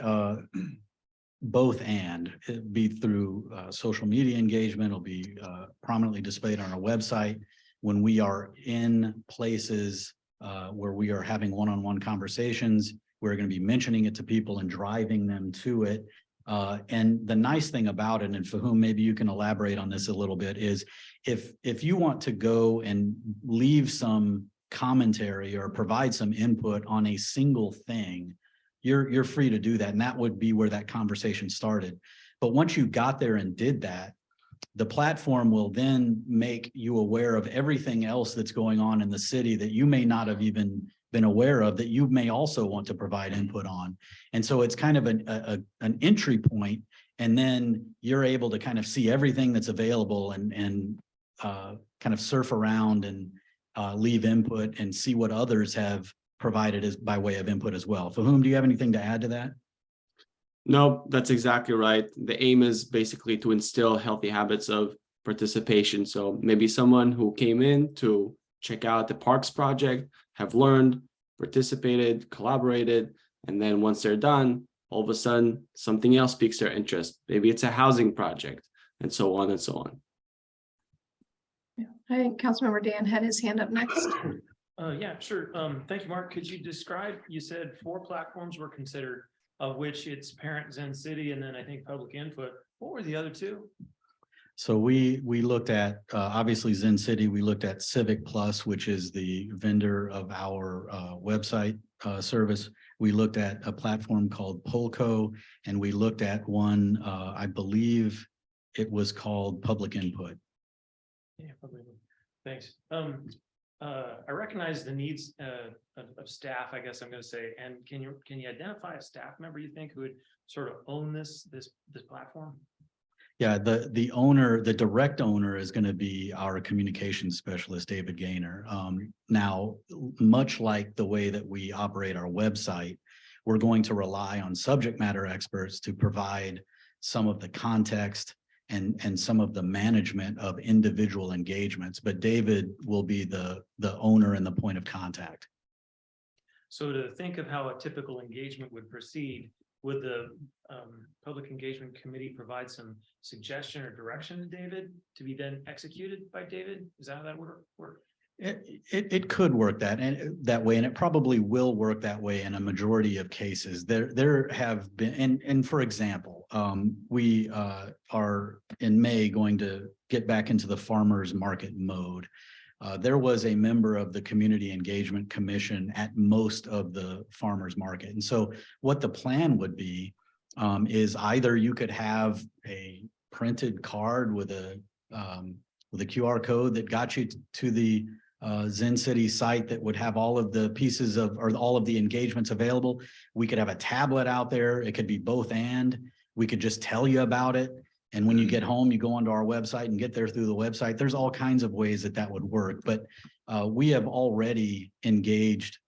both and. It'll be through social media engagement. It'll be prominently displayed on our website. When we are in places where we are having one-on-one conversations, we're going to be mentioning it to people and driving them to it. And the nice thing about it, and Fahum, maybe you can elaborate on this a little bit, is if you want to go and leave some commentary or provide some input on a single thing, you're free to do that. And that would be where that conversation started. But once you got there and did that, the platform will then make you aware of everything else that's going on in the city that you may not have even been aware of, that you may also want to provide input on. And so it's kind of an entry point, and then you're able to kind of see everything that's available and kind of surf around and leave input and see what others have provided as by way of input as well. Fahum, do you have anything to add to that? No, that's exactly right. The aim is basically to instill healthy habits of participation. So maybe someone who came in to check out the Parks project, have learned, participated, collaborated, and then once they're done, all of a sudden something else piques their interest. Maybe it's a housing project, and so on and so on. I think Councilmember Dan had his hand up next. Yeah, sure. Thank you, Mark. Could you describe, you said 4 platforms were considered, of which it's Parent Zen City and then I think public input. What were the other 2? So we looked at, obviously Zen City, we looked at Civic Plus, which is the vendor of our website service. We looked at a platform called Polco, and we looked at one, I believe it was called Public Input. Yeah, public input. Thanks. I recognize the needs of staff, I guess I'm going to say, and can you identify a staff member you think who would sort of own this platform? Yeah, the direct owner is going to be our communications specialist, David Gaynor. Now, much like the way that we operate our website, we're going to rely on subject matter experts to provide some of the context and some of the management of individual engagements, but David will be the owner and the point of contact. So to think of how a typical engagement would proceed, would the Public Engagement Committee provide some suggestion or direction to David to be then executed by David? Is that how that would work? It could work that way, and it probably will work that way in a majority of cases. There have been, and for example, we are in May going to get back into the farmers market mode. There was a member of the Community Engagement Commission at most of the farmers market, and so what the plan would be is either you could have a printed card with a QR code that got you to the Zen City site that would have all of the pieces of, or all of the engagements available. We could have a tablet out there. It could be both and. We could just tell you about it. And when you get home, you go onto our website and get there through the website. There's all kinds of ways that would work. But we have already engaged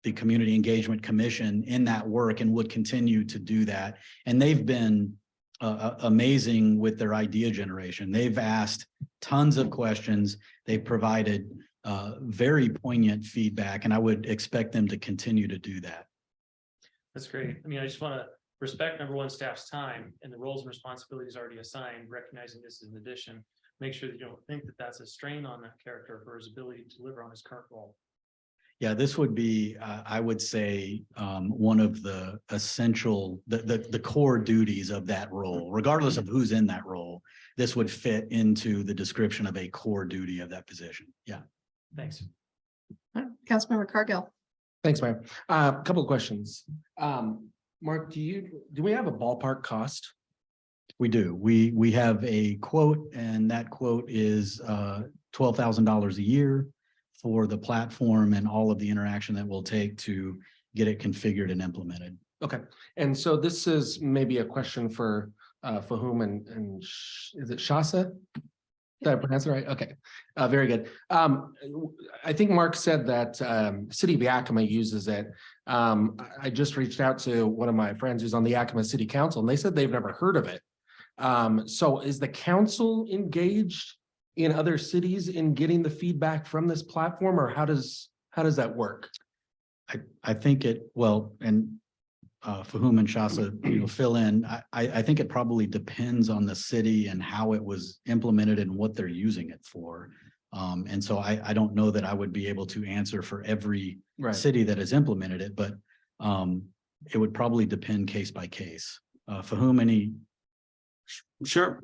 the Community Engagement Commission in that work and would continue to do that. And they've been amazing with their idea generation. They've asked tons of questions. They've provided very poignant feedback, and I would expect them to continue to do that. That's great. I mean, I just want to respect number one, staff's time and the roles and responsibilities already assigned, recognizing this is an addition. Make sure that you don't think that that's a strain on that character for his ability to deliver on his current role. Yeah, this would be, I would say, one of the essential, the core duties of that role, regardless of who's in that role. This would fit into the description of a core duty of that position. Yeah. Thanks. Councilmember Cargill. Thanks, Mayor. A couple of questions. Mark, do we have a ballpark cost? We do. We have a quote, and that quote is $12,000 a year for the platform and all of the interaction that will take to get it configured and implemented. Okay, and so this is maybe a question for whom and is it Shasa? Did I pronounce it right? Okay, very good. I think Mark said that City of Yakima uses it. I just reached out to one of my friends who's on the Yakima City Council, and they said they've never heard of it. So is the council engaged in other cities in getting the feedback from this platform, or how does that work? I think it, well, and Fahum and Shasa, fill in. I think it probably depends on the city and how it was implemented and what they're using it for. And so I don't know that I would be able to answer for every city that has implemented it, but it would probably depend case by case. Fahum, any? Sure.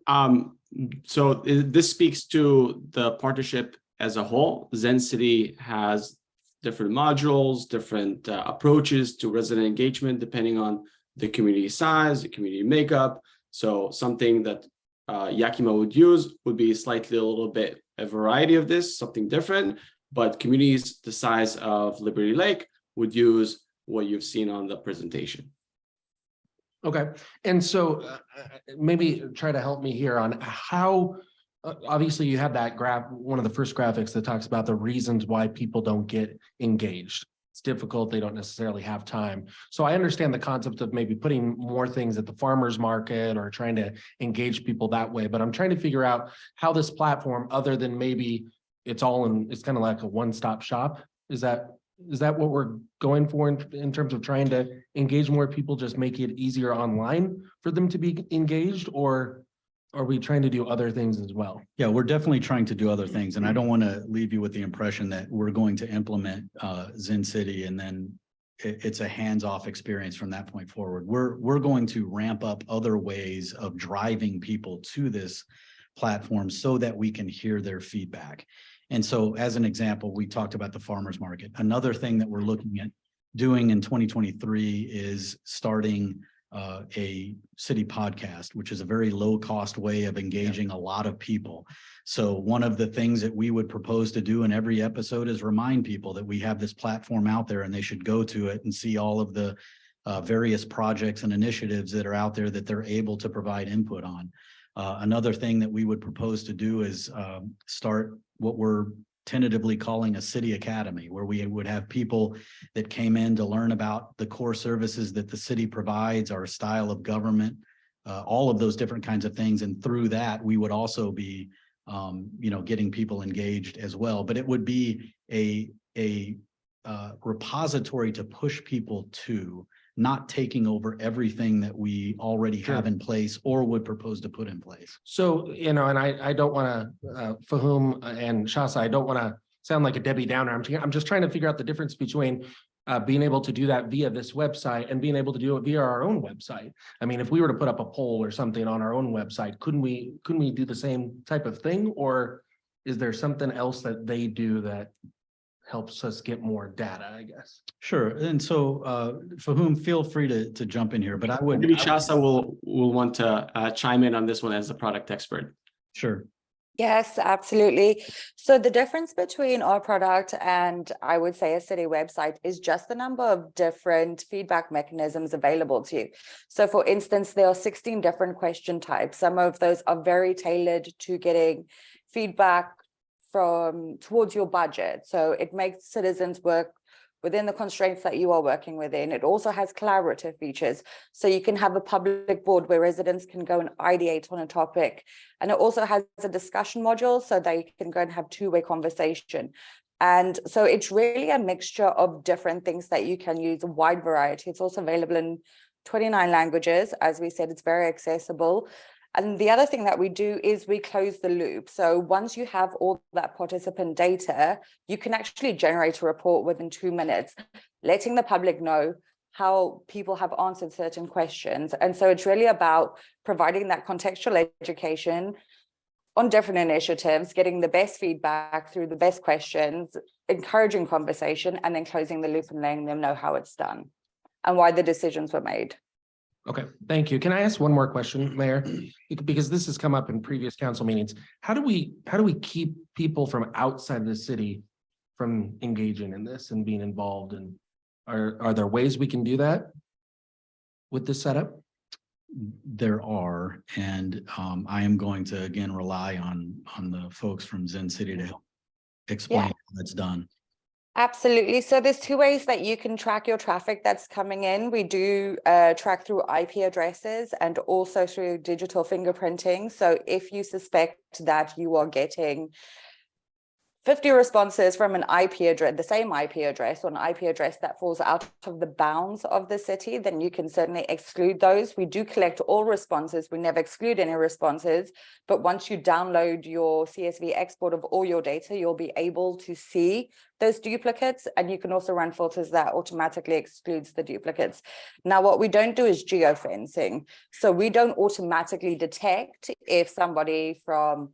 So this speaks to the partnership as a whole. Zen City has different modules, different approaches to resident engagement, depending on the community size, the community makeup. So something that Yakima would use would be slightly a little bit a variety of this, something different, but communities the size of Liberty Lake would use what you've seen on the presentation. Okay, and so maybe try to help me here on how, obviously you have that graph, one of the first graphics that talks about the reasons why people don't get engaged. It's difficult, they don't necessarily have time. So I understand the concept of maybe putting more things at the farmer's market or trying to engage people that way, but I'm trying to figure out how this platform, other than maybe it's kind of like a one-stop shop. Is that what we're going for in terms of trying to engage more people, just make it easier online for them to be engaged, or are we trying to do other things as well? Yeah, we're definitely trying to do other things. And I don't want to leave you with the impression that we're going to implement Zen City and then it's a hands-off experience from that point forward. We're going to ramp up other ways of driving people to this platform so that we can hear their feedback. And so as an example, we talked about the farmer's market. Another thing that we're looking at doing in 2023 is starting a city podcast, which is a very low cost way of engaging a lot of people. So one of the things that we would propose to do in every episode is remind people that we have this platform out there and they should go to it and see all of the various projects and initiatives that are out there that they're able to provide input on. Another thing that we would propose to do is start what we're tentatively calling a city academy, where we would have people that came in to learn about the core services that the city provides, our style of government, all of those different kinds of things. And through that, we would also be, getting people engaged as well. But it would be a repository to push people to, not taking over everything that we already have in place or would propose to put in place. So, and I don't want to, Fahum and Shasa, I don't want to sound like a Debbie Downer. I'm just trying to figure out the difference between being able to do that via this website and being able to do it via our own website. I mean, if we were to put up a poll or something on our own website, couldn't we do the same type of thing? Or is there something else that they do that helps us get more data, I guess? Sure. And so Fahum, feel free to jump in here, but I would. Maybe Shasa will want to chime in on this one as a product expert. Sure. Yes, absolutely. So the difference between our product and I would say a city website is just the number of different feedback mechanisms available to you. So for instance, there are 16 different question types. Some of those are very tailored to getting feedback towards your budget. So it makes citizens work within the constraints that you are working within. It also has collaborative features. So you can have a public board where residents can go and ideate on a topic. And it also has a discussion module so they can go and have two-way conversation. And so it's really a mixture of different things that you can use, a wide variety. It's also available in 29 languages. As we said, it's very accessible. And the other thing that we do is we close the loop. So once you have all that participant data, you can actually generate a report within 2 minutes, letting the public know how people have answered certain questions. And so it's really about providing that contextual education on different initiatives, getting the best feedback through the best questions, encouraging conversation, and then closing the loop and letting them know how it's done and why the decisions were made. Okay, thank you. Can I ask one more question, Mayor? Because this has come up in previous council meetings. How do we keep people from outside the city from engaging in this and being involved? And are there ways we can do that with this setup? There are, and I am going to again rely on the folks from Zen City to help explain how that's done. Absolutely. So there's two ways that you can track your traffic that's coming in. We do track through IP addresses and also through digital fingerprinting. So if you suspect that you are getting 50 responses from an IP address, the same IP address, or an IP address that falls out of the bounds of the city, then you can certainly exclude those. We do collect all responses. We never exclude any responses. But once you download your CSV export of all your data, you'll be able to see those duplicates. And you can also run filters that automatically excludes the duplicates. Now, what we don't do is geofencing. So we don't automatically detect if somebody from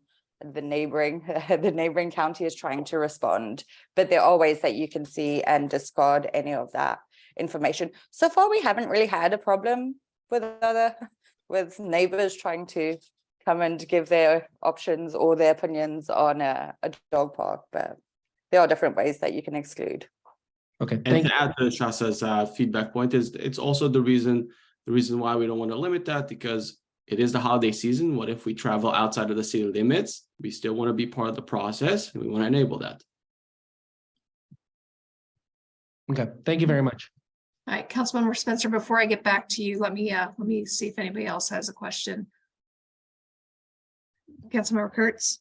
the neighboring county is trying to respond, but there are ways that you can see and discard any of that information. So far, we haven't really had a problem with neighbors trying to come and give their options or their opinions on a dog park, but there are different ways that you can exclude. Okay, And to add to Shasa's feedback point is it's also the reason why we don't want to limit that, because it is the holiday season. What if we travel outside of the city limits? We still want to be part of the process, and we want to enable that. Okay, thank you very much. All right, Councilmember Spencer, before I get back to you, let me see if anybody else has a question. Councilmember Kurtz.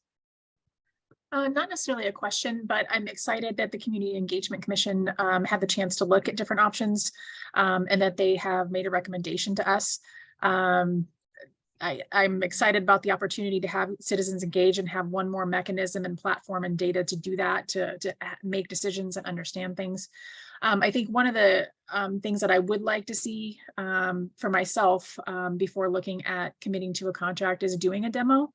Not necessarily a question, but I'm excited that the Community Engagement Commission had the chance to look at different options and that they have made a recommendation to us. I'm excited about the opportunity to have citizens engage and have one more mechanism and platform and data to do that, to make decisions and understand things. I think one of the things that I would like to see for myself before looking at committing to a contract is doing a demo.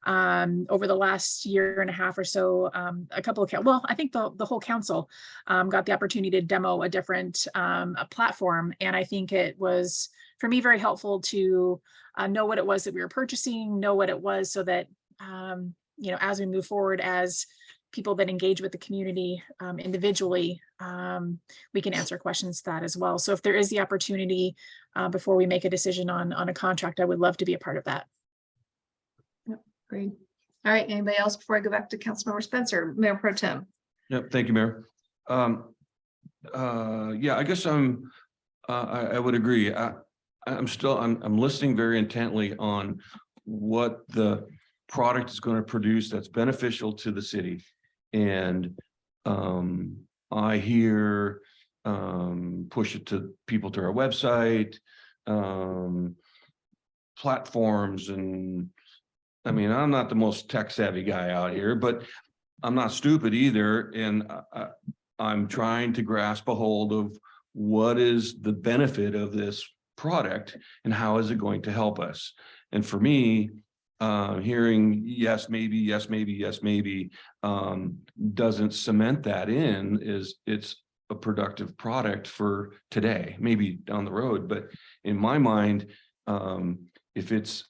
Over the last year and a half or so, I think the whole council got the opportunity to demo a different a platform. And I think it was, for me, very helpful to know what it was that we were purchasing, know what it was, so that, as we move forward as people that engage with the community individually, we can answer questions to that as well. So if there is the opportunity before we make a decision on a contract, I would love to be a part of that. Yep, great. All right, anybody else before I go back to Councilmember Spencer, Mayor Pro Tem? Yep, thank you, Mayor. Yeah, I guess I would agree. I'm listening very intently on what the product is going to produce that's beneficial to the city. And I hear push it to people to our website, platforms, and I mean, I'm not the most tech savvy guy out here, but I'm not stupid either. And I'm trying to grasp a hold of what is the benefit of this product and how is it going to help us. And for me, hearing yes, maybe, yes, maybe, yes, maybe, doesn't cement that in. It's a productive product for today, maybe down the road. But in my mind, if it's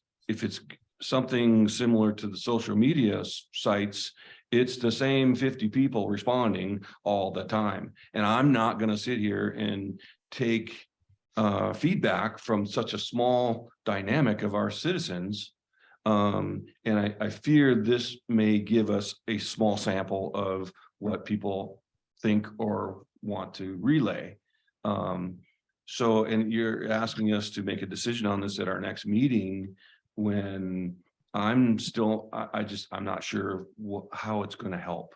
something similar to the social media sites, it's the same 50 people responding all the time. And I'm not going to sit here and take feedback from such a small dynamic of our citizens. And I fear this may give us a small sample of what people think or want to relay. So, and you're asking us to make a decision on this at our next meeting, when I'm still, I'm not sure how it's going to help.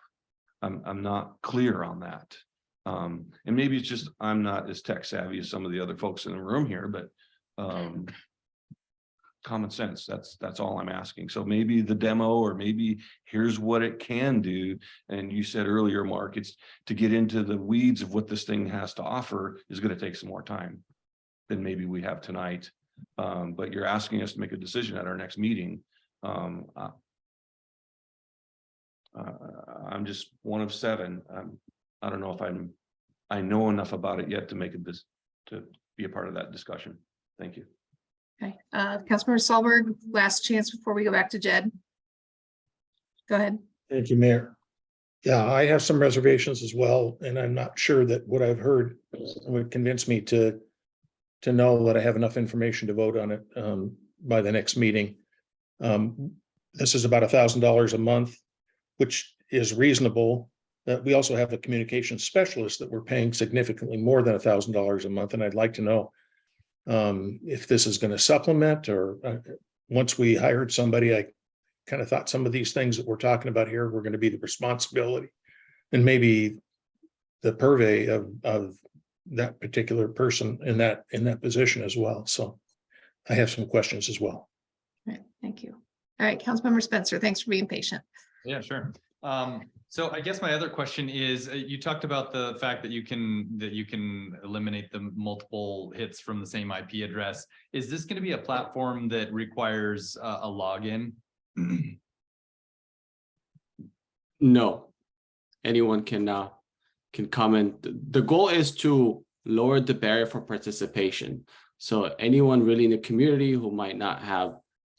I'm not clear on that. And maybe it's just I'm not as tech savvy as some of the other folks in the room here, but common sense. That's all I'm asking. So maybe the demo, or maybe here's what it can do. And you said earlier, Mark, it's to get into the weeds of what this thing has to offer is going to take some more time than maybe we have tonight. But you're asking us to make a decision at our next meeting. I'm just one of 7. I don't know if I know enough about it yet to make this to be a part of that discussion. Thank you. Okay, Councilmember Solberg, last chance before we go back to Jed. Go ahead. Thank you, Mayor. Yeah, I have some reservations as well, and I'm not sure that what I've heard would convince me to know that I have enough information to vote on it by the next meeting. This is about $1,000 a month, which is reasonable. We also have a communications specialist that we're paying significantly more than $1,000 a month, and I'd like to know if this is going to supplement, or once we hired somebody, I kind of thought some of these things that we're talking about here were going to be the responsibility and maybe the purvey of that particular person in that position as well. So I have some questions as well. All right, thank you. All right, Councilmember Spencer, thanks for being patient. Yeah, sure. So I guess my other question is, you talked about the fact that you can eliminate the multiple hits from the same IP address. Is this going to be a platform that requires a login? No, anyone can comment. The goal is to lower the barrier for participation. So anyone really in the community who might not have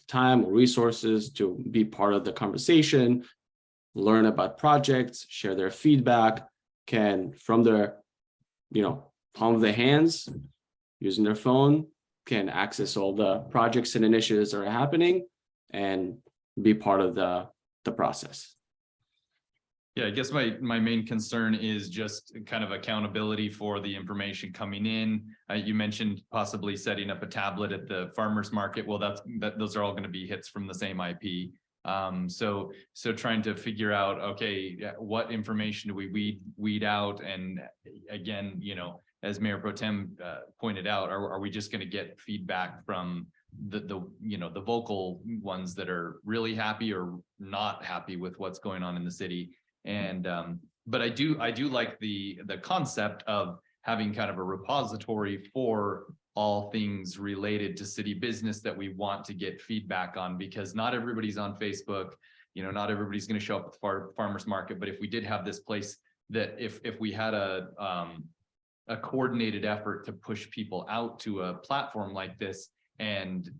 time or resources to be part of the conversation, learn about projects, share their feedback, can from their, palm of their hands, using their phone, can access all the projects and initiatives that are happening and be part of the process. Yeah, I guess my main concern is just kind of accountability for the information coming in. You mentioned possibly setting up a tablet at the farmers market. Well, those are all going to be hits from the same IP. So trying to figure out, okay, what information do we weed out? And again, as Mayor Pro Tem pointed out, are we just going to get feedback from the vocal ones that are really happy or not happy with what's going on in the city? And but I do like the concept of having kind of a repository for all things related to city business that we want to get feedback on, because not everybody's on Facebook, not everybody's going to show up at the farmers market. But if we did have this place that if we had a coordinated effort to push people out to a platform like this, and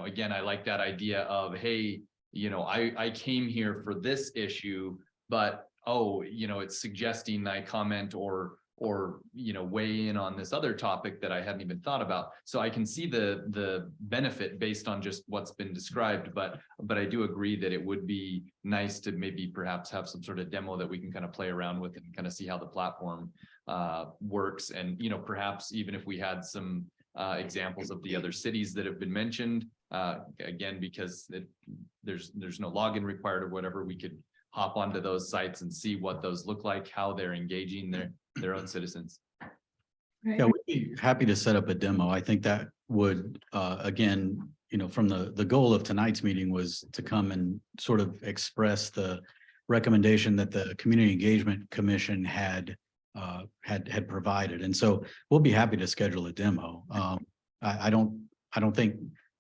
again, I like that idea of, hey, I came here for this issue, but it's suggesting I comment or weigh in on this other topic that I hadn't even thought about. So I can see the benefit based on just what's been described, but I do agree that it would be nice to maybe perhaps have some sort of demo that we can kind of play around with and kind of see how the platform works. And perhaps even if we had some examples of the other cities that have been mentioned, again, because there's no login required or whatever, we could hop onto those sites and see what those look like, how they're engaging their own citizens. Right. Yeah, we'd be happy to set up a demo. I think that would, again, from the goal of tonight's meeting was to come and sort of express the recommendation that the Community Engagement Commission had provided. And so we'll be happy to schedule a demo. I don't think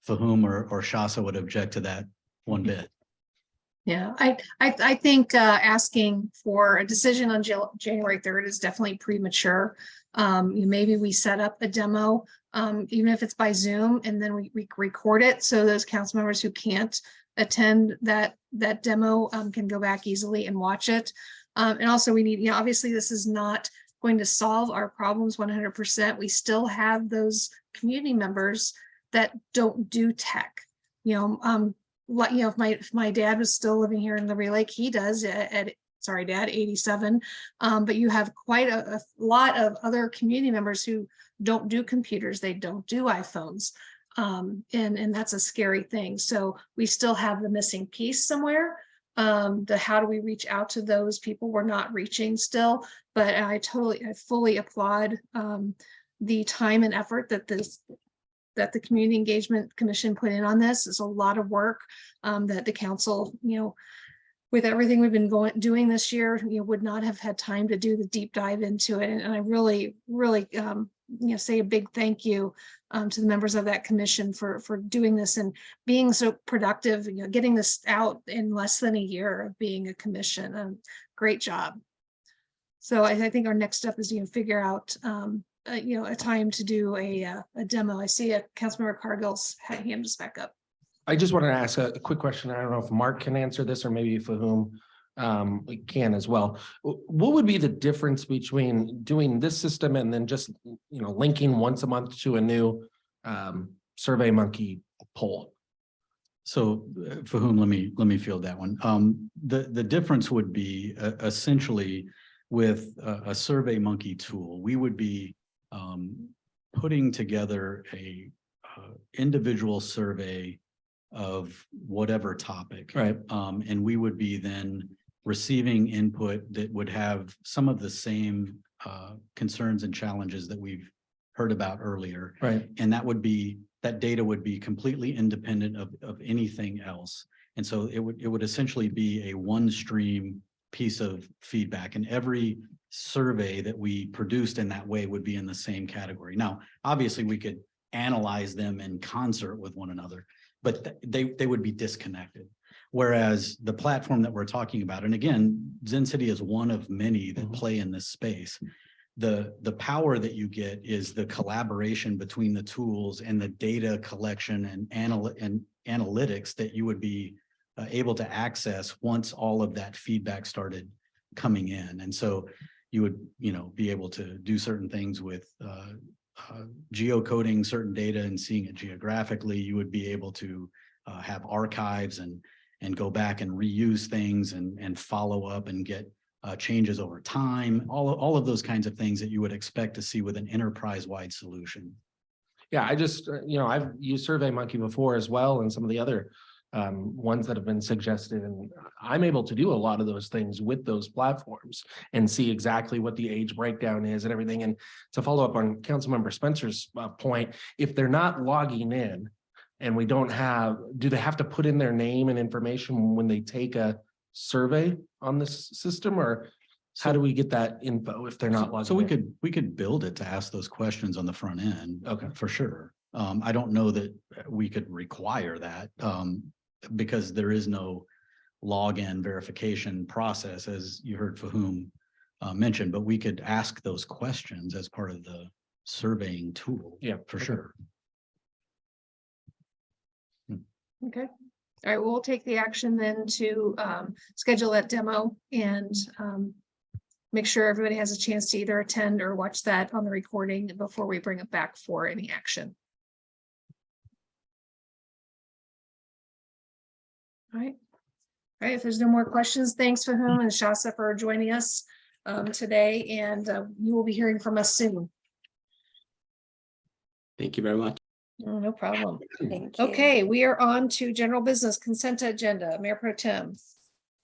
Fahum or Shasa would object to that one bit. Yeah, I think asking for a decision on January 3rd is definitely premature. Maybe we set up a demo, even if it's by Zoom, and then we record it so those council members who can't attend that demo can go back easily and watch it. And also we need, obviously this is not going to solve our problems 100%. We still have those community members that don't do tech. If my dad was still living here in Liberty Lake, he does sorry, Dad, 87. But you have quite a lot of other community members who don't do computers. They don't do iPhones. And that's a scary thing. So we still have the missing piece somewhere. How do we reach out to those people we're not reaching still? But I fully applaud the time and effort that this that the Community Engagement Commission put in on this. It's a lot of work that the council, with everything we've been doing this year, would not have had time to do the deep dive into it. And I really, really, say a big thank you to the members of that commission for doing this and being so productive, getting this out in less than a year of being a commission. Great job. So I think our next step is, figure out, a time to do a demo. I see Councilmember Cargill's hand is back up. I just wanted to ask a quick question. I don't know if Mark can answer this or maybe for whom we can as well. What would be the difference between doing this system and then just, linking once a month to a new Survey Monkey poll? So for whom, let me field that one. The difference would be essentially with a Survey Monkey tool, we would be putting together a individual survey of whatever topic. Right. And we would be then receiving input that would have some of the same concerns and challenges that we've heard about earlier. Right. And that data would be completely independent of anything else. And so it would essentially be a one stream piece of feedback, and every survey that we produced in that way would be in the same category. Now, obviously we could analyze them in concert with one another, but they would be disconnected. Whereas the platform that we're talking about, and again, Zen City is one of many that play in this space. The power that you get is the collaboration between the tools and the data collection and analytics that you would be able to access once all of that feedback started coming in. And so you would, be able to do certain things with geocoding certain data and seeing it geographically. You would be able to have archives and go back and reuse things and follow up and get changes over time, all of those kinds of things that you would expect to see with an enterprise-wide solution. Yeah, I just, I've used Survey Monkey before as well, and some of the other ones that have been suggested, and I'm able to do a lot of those things with those platforms and see exactly what the age breakdown is and everything. And to follow up on Councilmember Spencer's point, if they're not logging in and we don't do they have to put in their name and information when they take a survey on this system, or how do we get that info if they're not logged in? So we could build it to ask those questions on the front end. Okay, for sure. I don't know that we could require that because there is no login verification process, as you heard Fahum mention, but we could ask those questions as part of the surveying tool. Yeah, for sure. Okay. All right, we'll take the action then to schedule that demo and make sure everybody has a chance to either attend or watch that on the recording before we bring it back for any action. All right. All right, if there's no more questions, thanks Fahum and Shasa for joining us today, and you will be hearing from us soon. Thank you very much. Oh, no problem. Thank you. Okay, we are on to general business consent agenda. Mayor Pro Tem.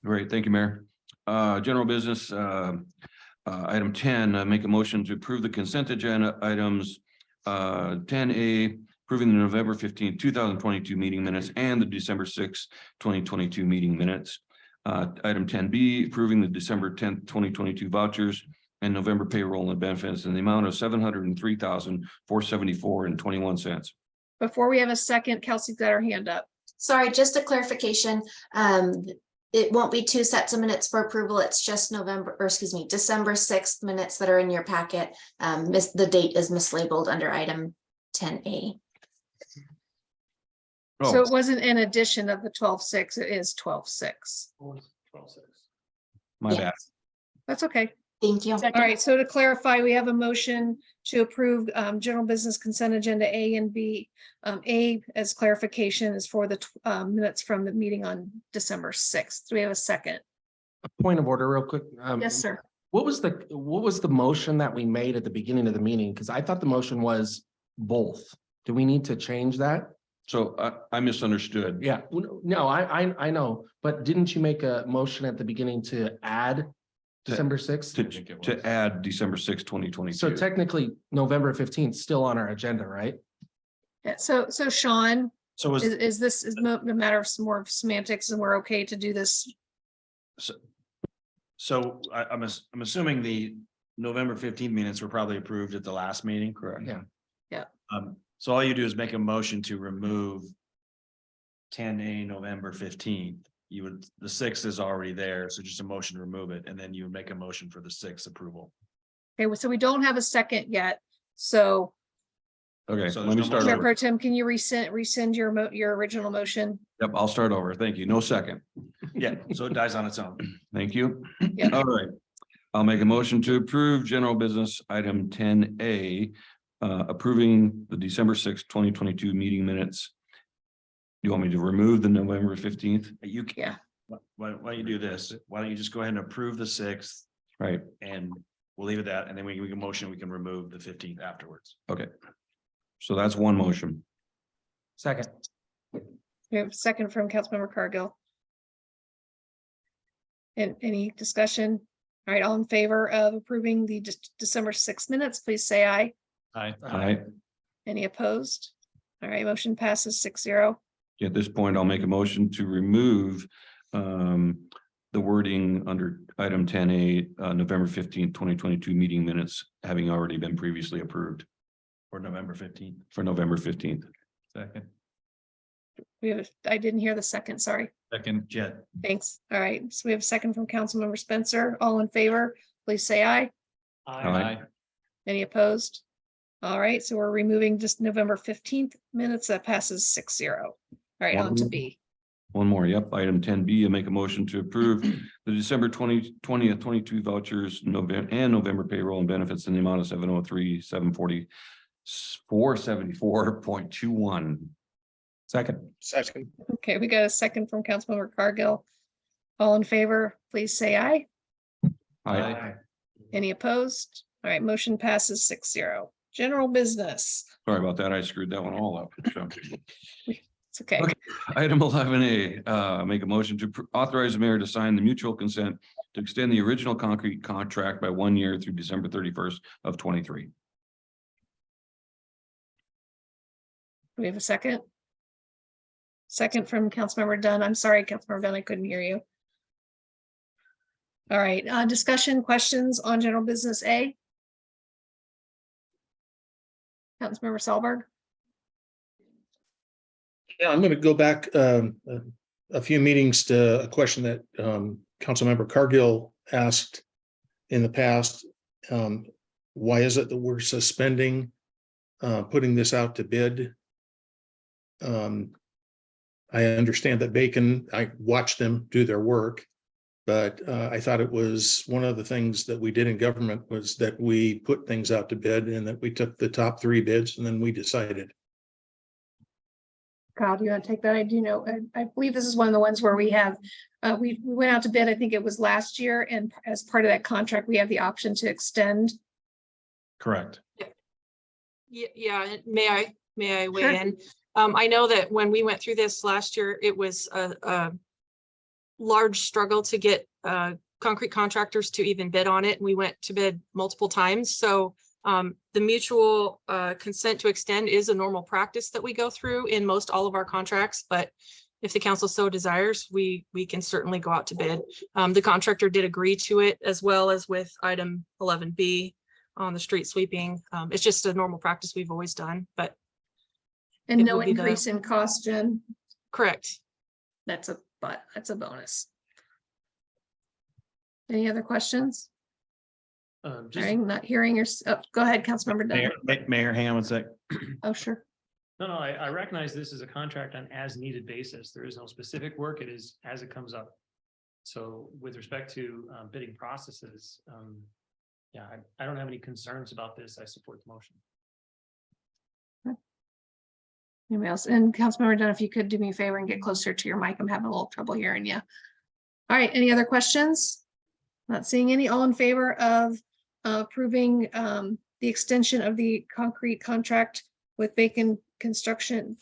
Great, thank you, Mayor. General business, item 10, make a motion to approve the consent agenda items 10A, approving the November 15, 2022 meeting minutes and the December 6, 2022 meeting minutes. Item 10B, approving the December 10th, 2022 vouchers and November payroll and benefits in the amount of $703,474.21. Before we have a second, Kelsey's got her hand up. Sorry, just a clarification. It won't be two sets of minutes for approval. It's just December 6th minutes that are in your packet. The date is mislabeled under item 10A. So it wasn't an addition of the 12-6, it is 12-6. My bad. That's okay. Thank you. All right, so to clarify, we have a motion to approve general business consent agenda A and B. A, as clarification, is for the minutes from the meeting on December 6th. Do we have a second? a point of order real quick. Yes, sir. What was the motion that we made at the beginning of the meeting? Because I thought the motion was both. Do we need to change that? So I misunderstood. Yeah, no, I know, but didn't you make a motion at the beginning to add December 6th? To add December 6, 2022. So technically, November 15th still on our agenda, right? Yeah, so Sean, So was, is this a matter of some more semantics and we're okay to do this? So I'm assuming the November 15th minutes were probably approved at the last meeting. Correct. Yeah. Yeah. So all you do is make a motion to remove 10A November 15th. You would, the 6th is already there, so just a motion to remove it, and then you would make a motion for the 6th approval. Okay, well, so we don't have a second yet. So Okay, So let there's me no start Chair over. Pro Tem, can you rescind your original motion? Yep, I'll start over. Thank you. No second. Yeah, so it dies on its own. Thank you. Yeah. All right. I'll make a motion to approve general business item 10A, approving the December 6th, 2022 meeting minutes. You want me to remove the November 15th? You can. Yeah. Why don't you do this? Why don't you just go ahead and approve the 6th Right. and we'll leave it at that, and then we can motion, we can remove the 15th afterwards. Okay. So that's one motion. Second. We have a second from Councilmember Cargill. And any discussion? All right, all in favor of approving the December 6th minutes, please say aye. Aye. Aye. Any opposed? All right, motion passes 6-0. At this point, I'll make a motion to remove the wording under item 10A, November 15th, 2022 meeting minutes, having already been previously approved For November 15th. for November 15th. Second. I didn't hear the second, sorry. Second, Jet. Thanks. All right, so we have a second from Councilmember Spencer. All in favor, please say aye. Aye. Any opposed? All right, so we're removing just November 15th minutes. That passes 6-0. All right, on to B. One more, yep, item 10B, I make a motion to approve the December 20th, 22 vouchers, November payroll and benefits in the amount of 703, 740, 474.21. Second. Second. Okay, we got a second from Councilmember Cargill. All in favor, please say aye. Aye. Any opposed? All right, motion passes 6-0. General business. Sorry about that, I screwed that one all up. So, It's okay. Okay. Item 11A, make a motion to authorize the mayor to sign the mutual consent to extend the original concrete contract by 1 year through December 31st of 23. Do we have a second? Second from Councilmember Dunn. I'm sorry, Councilmember Dunn, I couldn't hear you. All right, discussion, questions on general business A? Councilmember Solberg? Yeah, I'm going to go back a few meetings to a question that Councilmember Cargill asked in the past. Why is it that we're suspending putting this out to bid? I understand that Bacon, I watched them do their work, but I thought it was one of the things that we did in government was that we put things out to bid and that we took the top 3 bids and then we decided. Kyle, do you want to take that? I do know, I believe this is one of the ones where we have, we went out to bid, I think it was last year, and as part of that contract, we have the option to extend. Correct. Yeah, may I weigh Sure. in? I know that when we went through this last year, it was a large struggle to get concrete contractors to even bid on it. We went to bid multiple times. So the mutual consent to extend is a normal practice that we go through in most all of our contracts, but if the council so desires, we can certainly go out to bid. The contractor did agree to it, as well as with item 11B on the street sweeping. It's just a normal practice we've always done, but And it no would be the- increase in cost, Jen. correct. That's a bonus. Any other questions? All Just, right, not hearing your, go ahead, Councilmember Dunn. Mayor, hang on one sec. Oh, sure. no, I recognize this is a contract on as needed basis. There is no specific work. It is as it comes up. So with respect to bidding processes, yeah, I don't have any concerns about this. I support the motion. Anybody else? And Councilmember Dunn, if you could do me a favor and get closer to your mic, I'm having a little trouble hearing you. All right, any other questions? Not seeing any. All in favor of approving the extension of the concrete contract with Bacon Construction,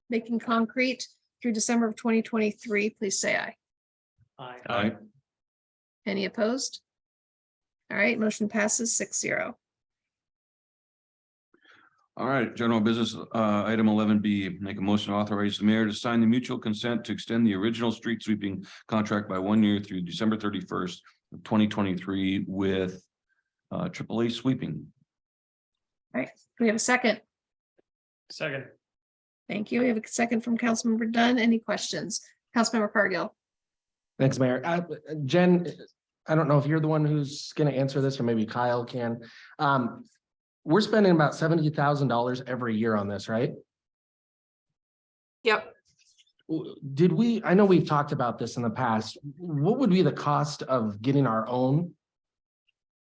Bacon Concrete through December of 2023, please say aye. Aye. Any opposed? All right, motion passes 6-0. All right, general business, item 11B, make a motion to authorize the mayor to sign the mutual consent to extend the original street sweeping contract by 1 year through December 31st of 2023 with AAA Sweeping. All right, we have a second. Second. Thank you. We have a second from Councilmember Dunn. Any questions? Councilmember Cargill. Thanks, Mayor. Jen, I don't know if you're the one who's going to answer this, or maybe Kyle can. We're spending about $70,000 every year on this, right? Yep. Did we, I know we've talked about this in the past. What would be the cost of getting our own?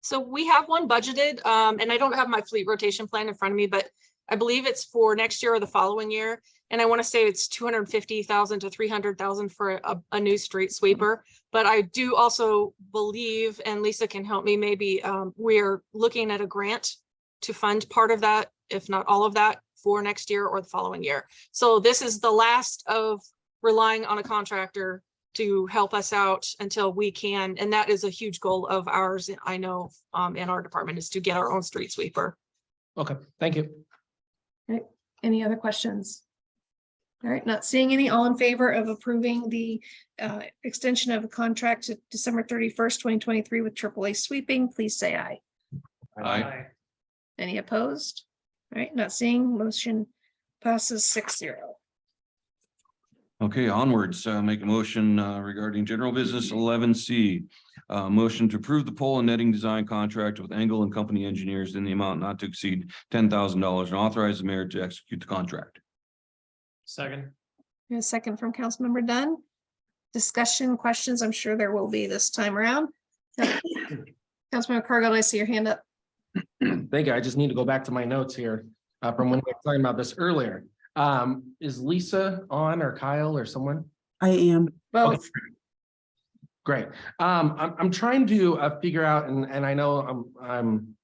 So we have one budgeted, and I don't have my fleet rotation plan in front of me, but I believe it's for next year or the following year. And I want to say it's 250,000 to 300,000 for a new street sweeper. But I do also believe, and Lisa can help me, maybe we're looking at a grant to fund part of that, if not all of that, for next year or the following year. So this is the last of relying on a contractor to help us out until we can. And that is a huge goal of ours, I know, in our department, is to get our own street sweeper. Okay, thank you. All right, any other questions? All right, not seeing any. All in favor of approving the extension of a contract to December 31st, 2023 with AAA Sweeping, please say aye. Aye. Any opposed? All right, not seeing. Motion passes 6-0. Okay, onwards, make a motion regarding general business 11C. Motion to approve the pole and netting design contract with Engel and Company Engineers in the amount not to exceed $10,000 and authorize the mayor to execute the contract. Second. We have a second from Councilmember Dunn. Discussion, questions, I'm sure there will be this time around. Councilmember Cargill, I see your hand up. Thank you. I just need to go back to my notes here from when we were talking about this earlier. Is Lisa on, or Kyle, or someone? I am. Both. Okay. Great. I'm trying to figure out, and I know I'm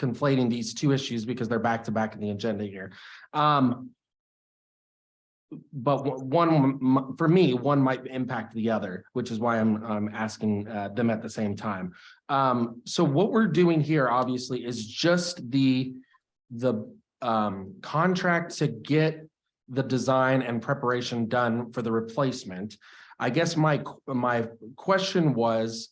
conflating these two issues because they're back to back in the agenda here. But one, for me, one might impact the other, which is why I'm asking them at the same time. So what we're doing here, obviously, is just the contract to get the design and preparation done for the replacement. I guess my question was,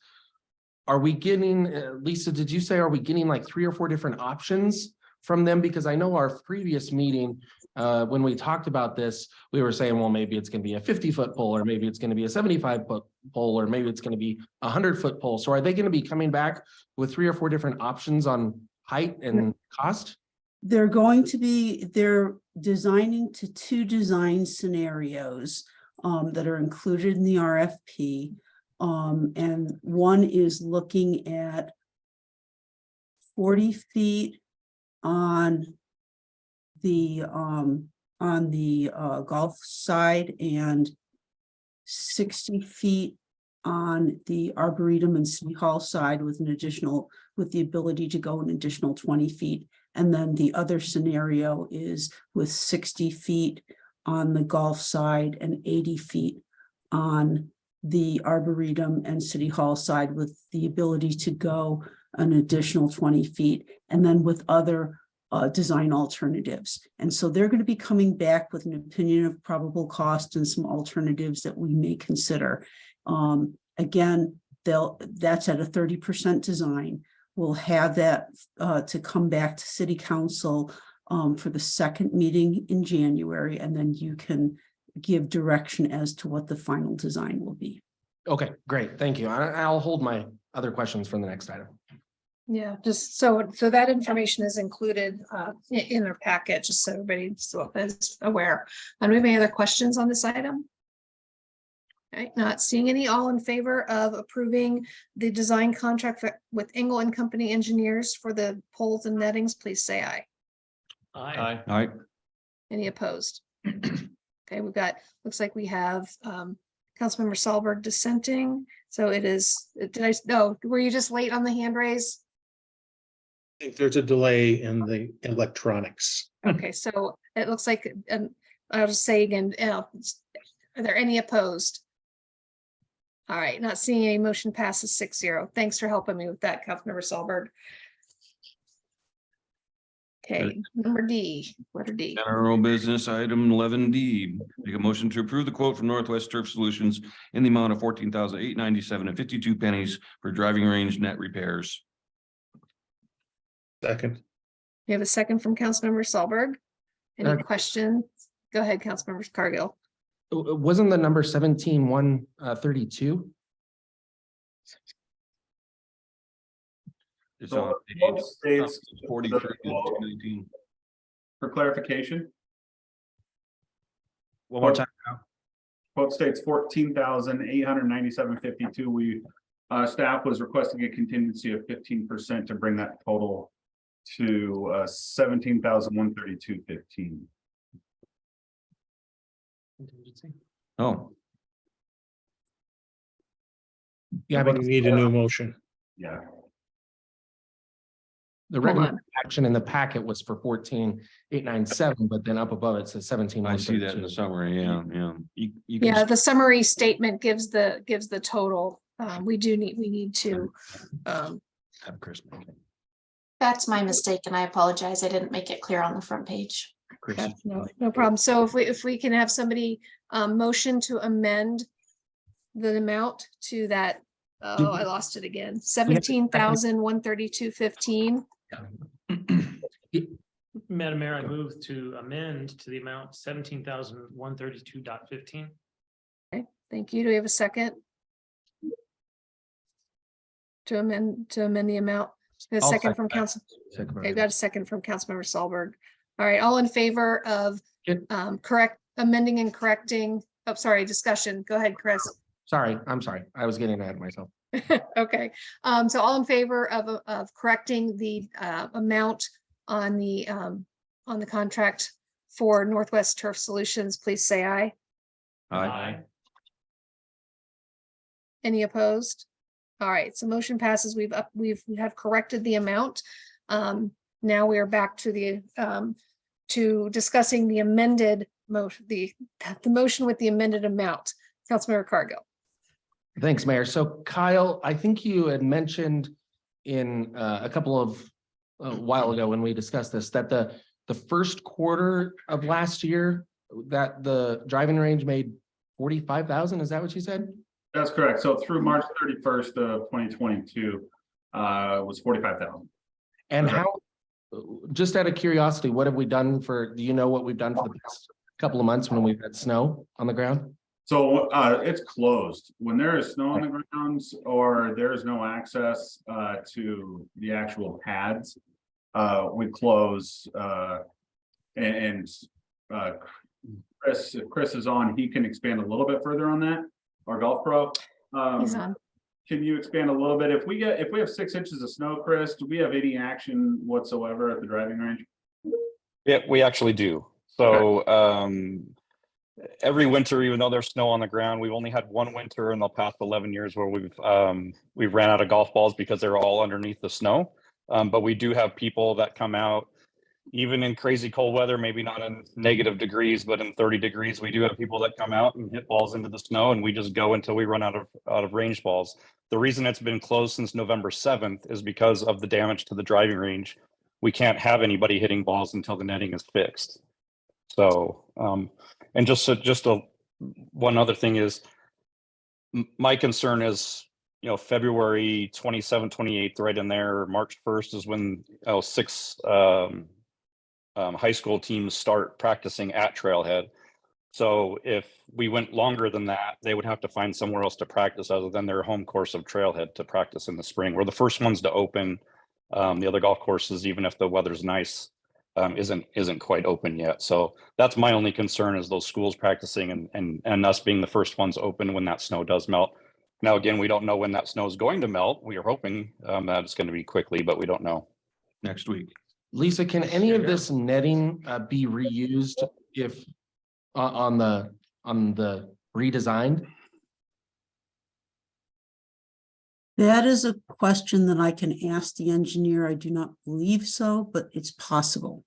are we getting, Lisa, did you say, are we getting like 3 or 4 different options from them? Because I know our previous meeting, when we talked about this, we were saying, well, maybe it's going to be a 50-foot pole, or maybe it's going to be a 75-foot pole, or maybe it's going to be a 100-foot pole. So are they going to be coming back with 3 or 4 different options on height and cost? They're designing to 2 design scenarios that are included in the RFP. And one is looking at 40 feet on the golf side and 60 feet on the Arboretum and City Hall side with the ability to go an additional 20 feet. And then the other scenario is with 60 feet on the golf side and 80 feet on the Arboretum and City Hall side with the ability to go an additional 20 feet, and then with other design alternatives. And so they're going to be coming back with an opinion of probable cost and some alternatives that we may consider. Again, that's at a 30% design. We'll have that to come back to City Council for the second meeting in January, and then you can give direction as to what the final design will be. Okay, great. Thank you. I'll hold my other questions for the next item. Yeah, just so that information is included in their packet, just so everybody is aware. And we have any other questions on this item? Okay, not seeing any. All in favor of approving the design contract with Engel and Company Engineers for the poles and nettings, please say aye. Aye. Aye. Any opposed? Okay, we've got, looks like we have Councilmember Sahlberg dissenting. So it is, were you just late on the hand raise? I think there's a delay in the electronics. Okay, so it looks like, and I'll just say again, are there any opposed? All right, not seeing any. Motion passes 6-0. Thanks for helping me with that, Councilmember Sahlberg. Okay, number D, letter D. General business item 11D, make a motion to approve the quote from Northwest Turf Solutions in the amount of 14,897 and 52 pennies for driving range net repairs. Second. We have a second from Councilmember Solberg. Any Uh, questions? Go ahead, Councilmember Cargill. Wasn't the number 17,132? It's So on both page states, 43 to 219. for clarification, One more time. quote states 14,897.52. We, staff was requesting a contingency of 15% to bring that total to 17,132.15. Oh, Yeah, But you need a new motion. Yeah. The Hold recommended on. action in the packet was for 14,897, but then up above it says 17. I see that in the summary. Yeah, yeah. You can Yeah, the summary statement gives the total. We need to, have Chris make it. That's my mistake and I apologize. I didn't make it clear on the front page. Chris. yeah, no problem. So if we can have somebody, motion to amend the amount to that, oh, I lost it again, 17,132.15. Madam Mayor, I move to amend to the amount 17,132.15. Thank you. Do we have a second? To amend the amount? A I'll second second from that. council. Okay, got a second from Councilmember Solberg. All right, all in favor of amending and correcting, oh, sorry, discussion. Go ahead, Chris. Sorry, I'm sorry. I was getting ahead of myself. Okay, so all in favor of correcting the amount on the contract for Northwest Turf Solutions, please say aye. aye. Any opposed? All right, so motion passes. We have corrected the amount. Now we are back to the to discussing the amended motion, the motion with the amended amount. Councilmember Cargill. Thanks, Mayor. So Kyle, I think you had mentioned in a couple of while ago when we discussed this, that the first quarter of last year, that the driving range made 45,000. Is that what you said? That's correct. So through March 31st of 2022, was 45,000. And how, just out of curiosity, what have we done do you know what we've done for the past couple of months when we've had snow on the ground? So it's closed. When there is snow on the grounds or there is no access to the actual pads, we close and Chris, if Chris is on, he can expand a little bit further on that, our golf pro. He's on. Can you expand a little bit? If we have 6 inches of snow, Chris, do we have any action whatsoever at the driving range? Yeah, we actually do. So every winter, even though there's snow on the ground, we've only had one winter in the past 11 years where we've ran out of golf balls because they're all underneath the snow. But we do have people that come out, even in crazy cold weather, maybe not in negative degrees, but in 30 degrees, we do have people that come out and hit balls into the snow, and we just go until we run out of range balls. The reason it's been closed since November 7th is because of the damage to the driving range. We can't have anybody hitting balls until the netting is fixed. So, and one other thing is, my concern is, February 27th, 28th, right in there, March 1st is when 6 high school teams start practicing at Trailhead. So if we went longer than that, they would have to find somewhere else to practice other than their home course of Trailhead to practice in the spring. We're the first ones to open. The other golf courses, even if the weather's nice, isn't quite open yet. So that's my only concern, is those schools practicing and us being the first ones open when that snow does melt. Now, again, we don't know when that snow is going to melt. We are hoping that it's going to be quickly, but we don't know. Next week. Lisa, can any of this netting be reused if on the redesigned? That is a question that I can ask the engineer. I do not believe so, but it's possible.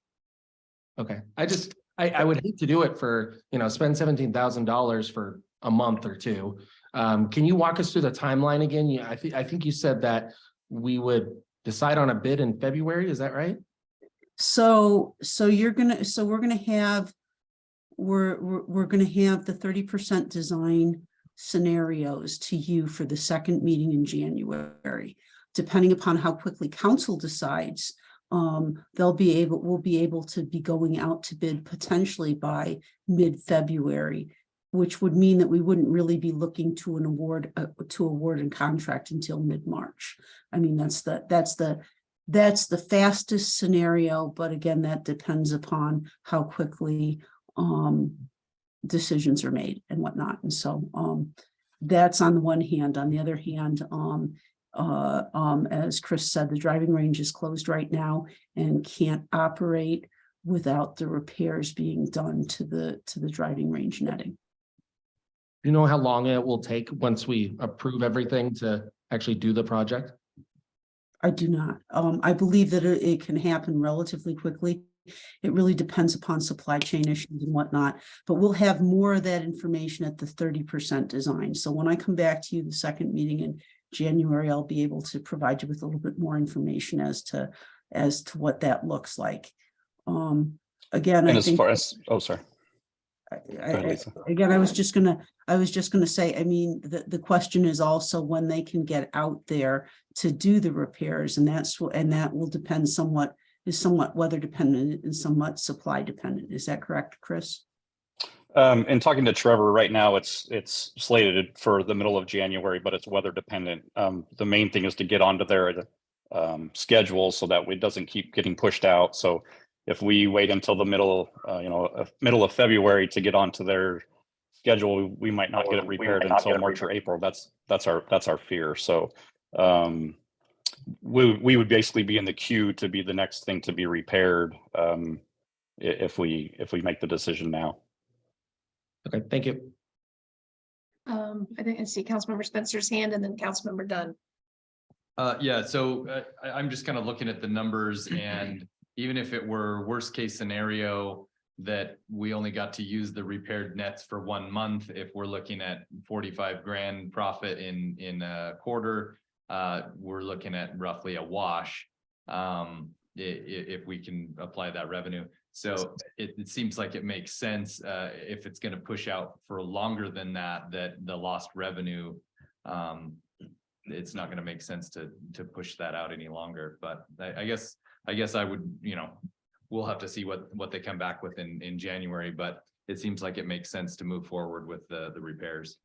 Okay, I would hate to do it for, spend $17,000 for a month or two. Can you walk us through the timeline again? Yeah, I think you said that we would decide on a bid in February. Is that right? So we're gonna have, we're gonna have the 30% design scenarios to you for the second meeting in January. Depending upon how quickly council decides, we'll be able to be going out to bid potentially by mid-February, which would mean that we wouldn't really be looking to award a contract until mid-March. I mean, that's the fastest scenario, but again, that depends upon how quickly decisions are made and whatnot. And so that's on the one hand. On the other hand, as Chris said, the driving range is closed right now and can't operate without the repairs being done to the driving range netting. You know how long it will take once we approve everything to actually do the project? I do not. I believe that it can happen relatively quickly. It really depends upon supply chain issues and whatnot, but we'll have more of that information at the 30% design. So when I come back to you the second meeting in January, I'll be able to provide you with a little bit more information as to what that looks like. Again, And I as think, far as, oh, sorry. again, I was just gonna say, I mean, the question is also when they can get out there to do the repairs, and that will depend somewhat weather dependent and somewhat supply dependent. Is that correct, Chris? In talking to Trevor right now, it's slated for the middle of January, but it's weather dependent. The main thing is to get onto their schedule so that it doesn't keep getting pushed out. So if we wait until the middle of February to get onto their schedule, we might not get it repaired until March or April. That's our fear. So we would basically be in the queue to be the next thing to be repaired if we make the decision now. Okay, thank you. I think I see Councilmember Spencer's hand and then Councilmember Dunn. Yeah, so I'm just kind of looking at the numbers, and even if it were worst case scenario that we only got to use the repaired nets for 1 month, if we're looking at 45 grand profit in a quarter, we're looking at roughly a wash if we can apply that revenue. So it seems like it makes sense if it's going to push out for longer than that the lost revenue, it's not going to make sense to push that out any longer. But I guess I would, we'll have to see what they come back with in January, but it seems like it makes sense to move forward with the repairs.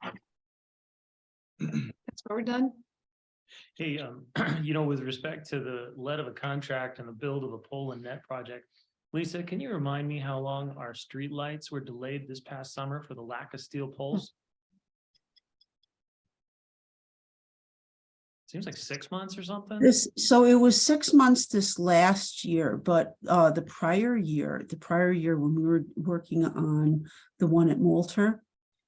That's where we're done. Hey, with respect to the lead of a contract and the build of a pole and net project, Lisa, can you remind me how long our street lights were delayed this past summer for the lack of steel poles? Seems like 6 months or something. So it was 6 months this last year, but the prior year when we were working on the one at Moulter,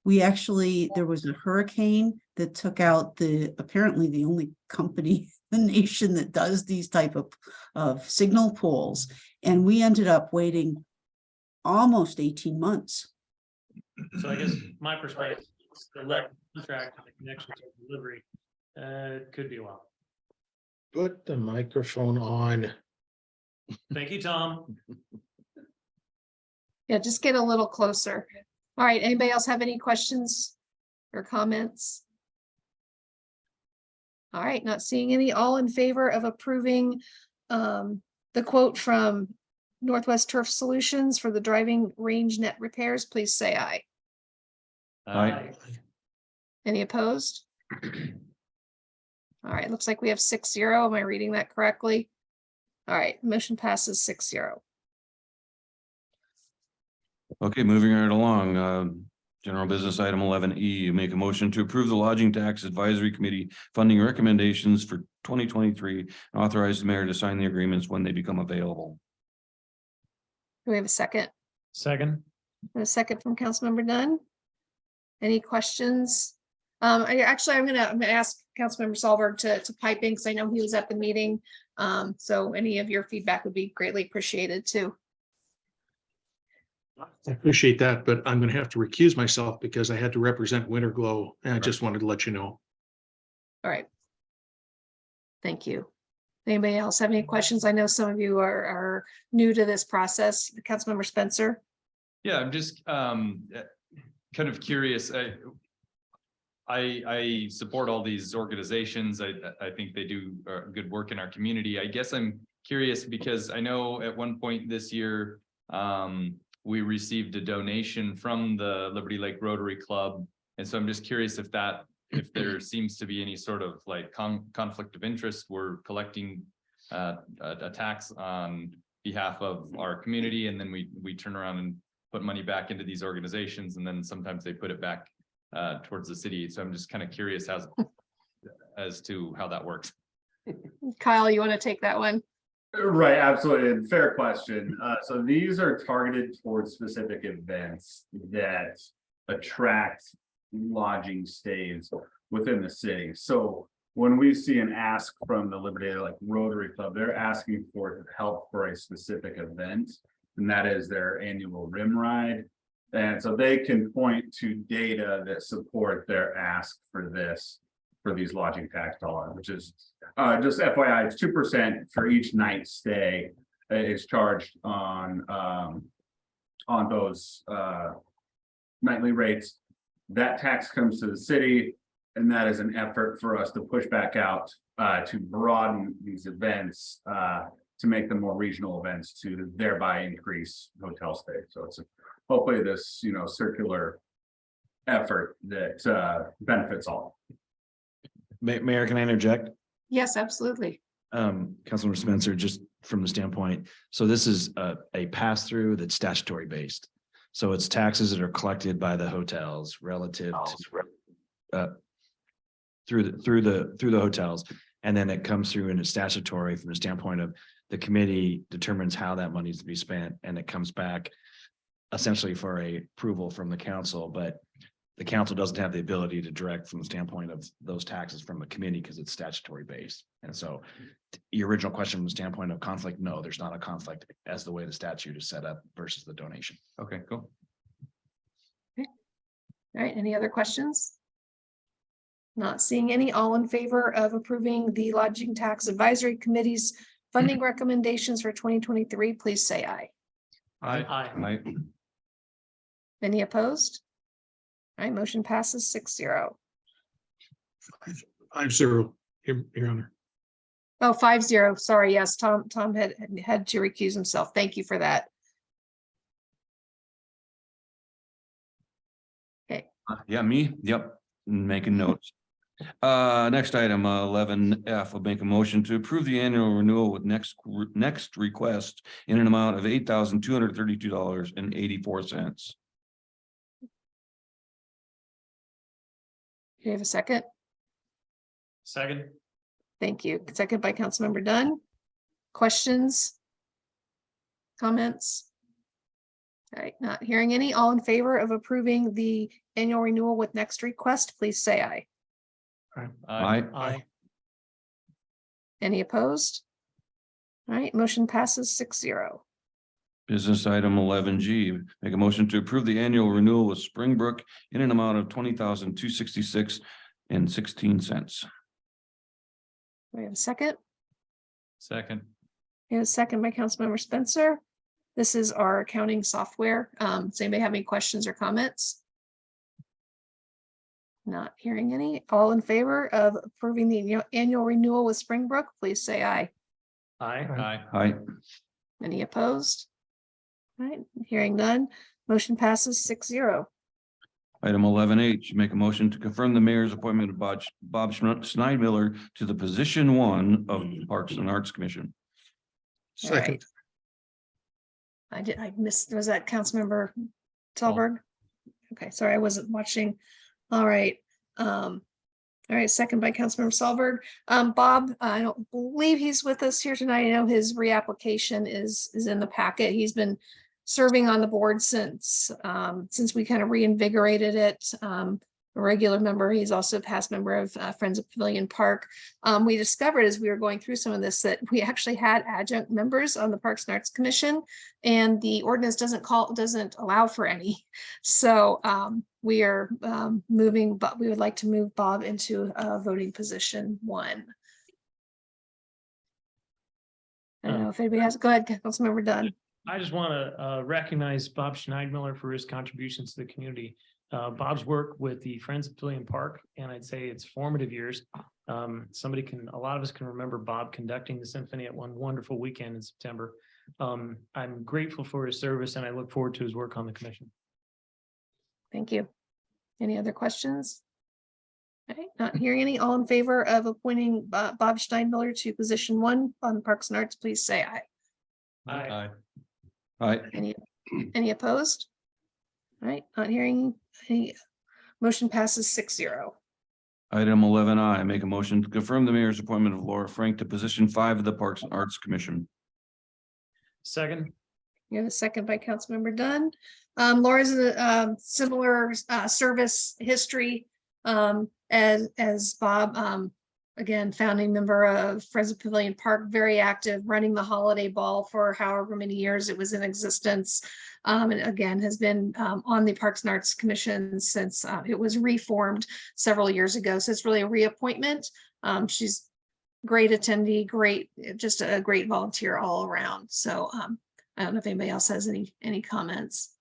there was a hurricane that took out apparently the only company in the nation that does these type of signal poles. And we ended up waiting almost 18 months. So I guess my perspective is the lead contract and the connection to delivery could be a while. Put the microphone on. Thank you, Tom. Yeah, just get a little closer. All right, anybody else have any questions or comments? All right, not seeing any. All in favor of approving the quote from Northwest Turf Solutions for the driving range net repairs, please say aye. Aye. Any opposed? All right, looks like we have 6-0. Am I reading that correctly? All right, motion passes 6-0. Okay, moving right along, general business item 11E, make a motion to approve the Lodging Tax Advisory Committee funding recommendations for 2023 and authorize the mayor to sign the agreements when they become available. Do we have a second? Second. And a second from Councilmember Dunn. Any questions? I'm gonna ask Councilmember Solberg to pipe in because I know he was at the meeting. So any of your feedback would be greatly appreciated too. I appreciate that, but I'm going to have to recuse myself because I had to represent Winter Glow, and I just wanted to let you know. All right. Thank you. Anybody else have any questions? I know some of you are new to this process. Councilmember Spencer? Yeah, I'm just kind of curious. I support all these organizations. I think they do good work in our community. I guess I'm curious because I know at one point this year, we received a donation from the Liberty Lake Rotary Club. And so I'm just curious if there seems to be any sort of like conflict of interest. We're collecting a tax on behalf of our community, and then we turn around and put money back into these organizations, and then sometimes they put it back towards the city. So I'm just kind of curious as to how that works. Kyle, you want to take that one? Right, absolutely. And fair question. So these are targeted towards specific events that attract lodging stays within the city. So when we see an ask from the Liberty Lake Rotary Club, they're asking for help for a specific event, and that is their annual rim ride. And so they can point to data that support their ask for this, for these lodging tax dollars, which is just FYI, it's 2% for each night stay is charged on those nightly rates. That tax comes to the city, and that is an effort for us to push back out to broaden these events to make them more regional events, to thereby increase hotel stay. So it's hopefully this, circular effort that benefits all. Mayor, can I interject? Yes, absolutely. Councilmember Spencer, just from the standpoint, so this is a pass-through that's statutory based. So it's taxes that are collected by the hotels relative to through the hotels. And then it comes through and it's statutory from the standpoint of the committee determines how that money is to be spent, and it comes back essentially for a approval from the council, but the council doesn't have the ability to direct from the standpoint of those taxes from the committee because it's statutory based. And so your original question from the standpoint of conflict, no, there's not a conflict as the way the statute is set up versus the donation. Okay, cool. All right, any other questions? Not seeing any. All in favor of approving the Lodging Tax Advisory Committee's funding recommendations for 2023, please say aye. Aye. Any opposed? All right, motion passes 6-0. 5-0, Your Honor. Oh, 5-0. Sorry, yes, Tom had to recuse himself. Thank you for that. Okay. Yeah, me. Yep. Making notes. Next item, 11F, will make a motion to approve the annual renewal with next request in an amount of $8,232.84. Do you have a second? Second. Thank you. Second by Councilmember Dunn. Questions? Comments? All right, not hearing any. All in favor of approving the annual renewal with next request, please say aye. Aye. Any opposed? All right, motion passes 6-0. Business item 11G, make a motion to approve the annual renewal with Springbrook in an amount of $20,266.16. We have a second. Second. We have a second by Councilmember Spencer. This is our accounting software. Does anybody have any questions or comments? Not hearing any. All in favor of approving the annual renewal with Springbrook, please say aye. Aye. Aye. Any opposed? All right, hearing none, motion passes 6-0. Item 11H, make a motion to confirm the mayor's appointment of Bob Schneidmiller to the position 1 of the Parks and Arts Commission. Second. I missed, was that Councilmember Talberg? Okay, sorry, I wasn't watching. All right. All right, second by Councilmember Solberg. Bob, I don't believe he's with us here tonight. I know his reapplication is in the packet. He's been serving on the board since we kind of reinvigorated it. A regular member. He's also a past member of Friends of Pavilion Park. We discovered as we were going through some of this that we actually had adjunct members on the Parks and Arts Commission, and the ordinance doesn't allow for any. So we are moving, but we would like to move Bob into voting position 1. I don't know if anybody has, go ahead, Councilmember Dunn. I just want to recognize Bob Schneidmiller for his contributions to the community. Bob's work with the Friends of Pavilion Park, and I'd say it's formative years. A lot of us can remember Bob conducting the symphony at one wonderful weekend in September. I'm grateful for his service and I look forward to his work on the commission. Thank you. Any other questions? Okay, not hearing any. All in favor of appointing Bob Steinmiller to position 1 on Parks and Arts, please say aye. Aye. Aye. Any opposed? All right, not hearing any. Motion passes 6-0. Item 11I, make a motion to confirm the mayor's appointment of Laura Frank to position 5 of the Parks and Arts Commission. Second. You have a second by Councilmember Dunn. Laura's a similar service history as Bob. Again, founding member of Friends of Pavilion Park, very active, running the holiday ball for however many years it was in existence. And again, has been on the Parks and Arts Commission since it was reformed several years ago. So it's really a reappointment. She's great attendee, just a great volunteer all around. So I don't know if anybody else has any comments.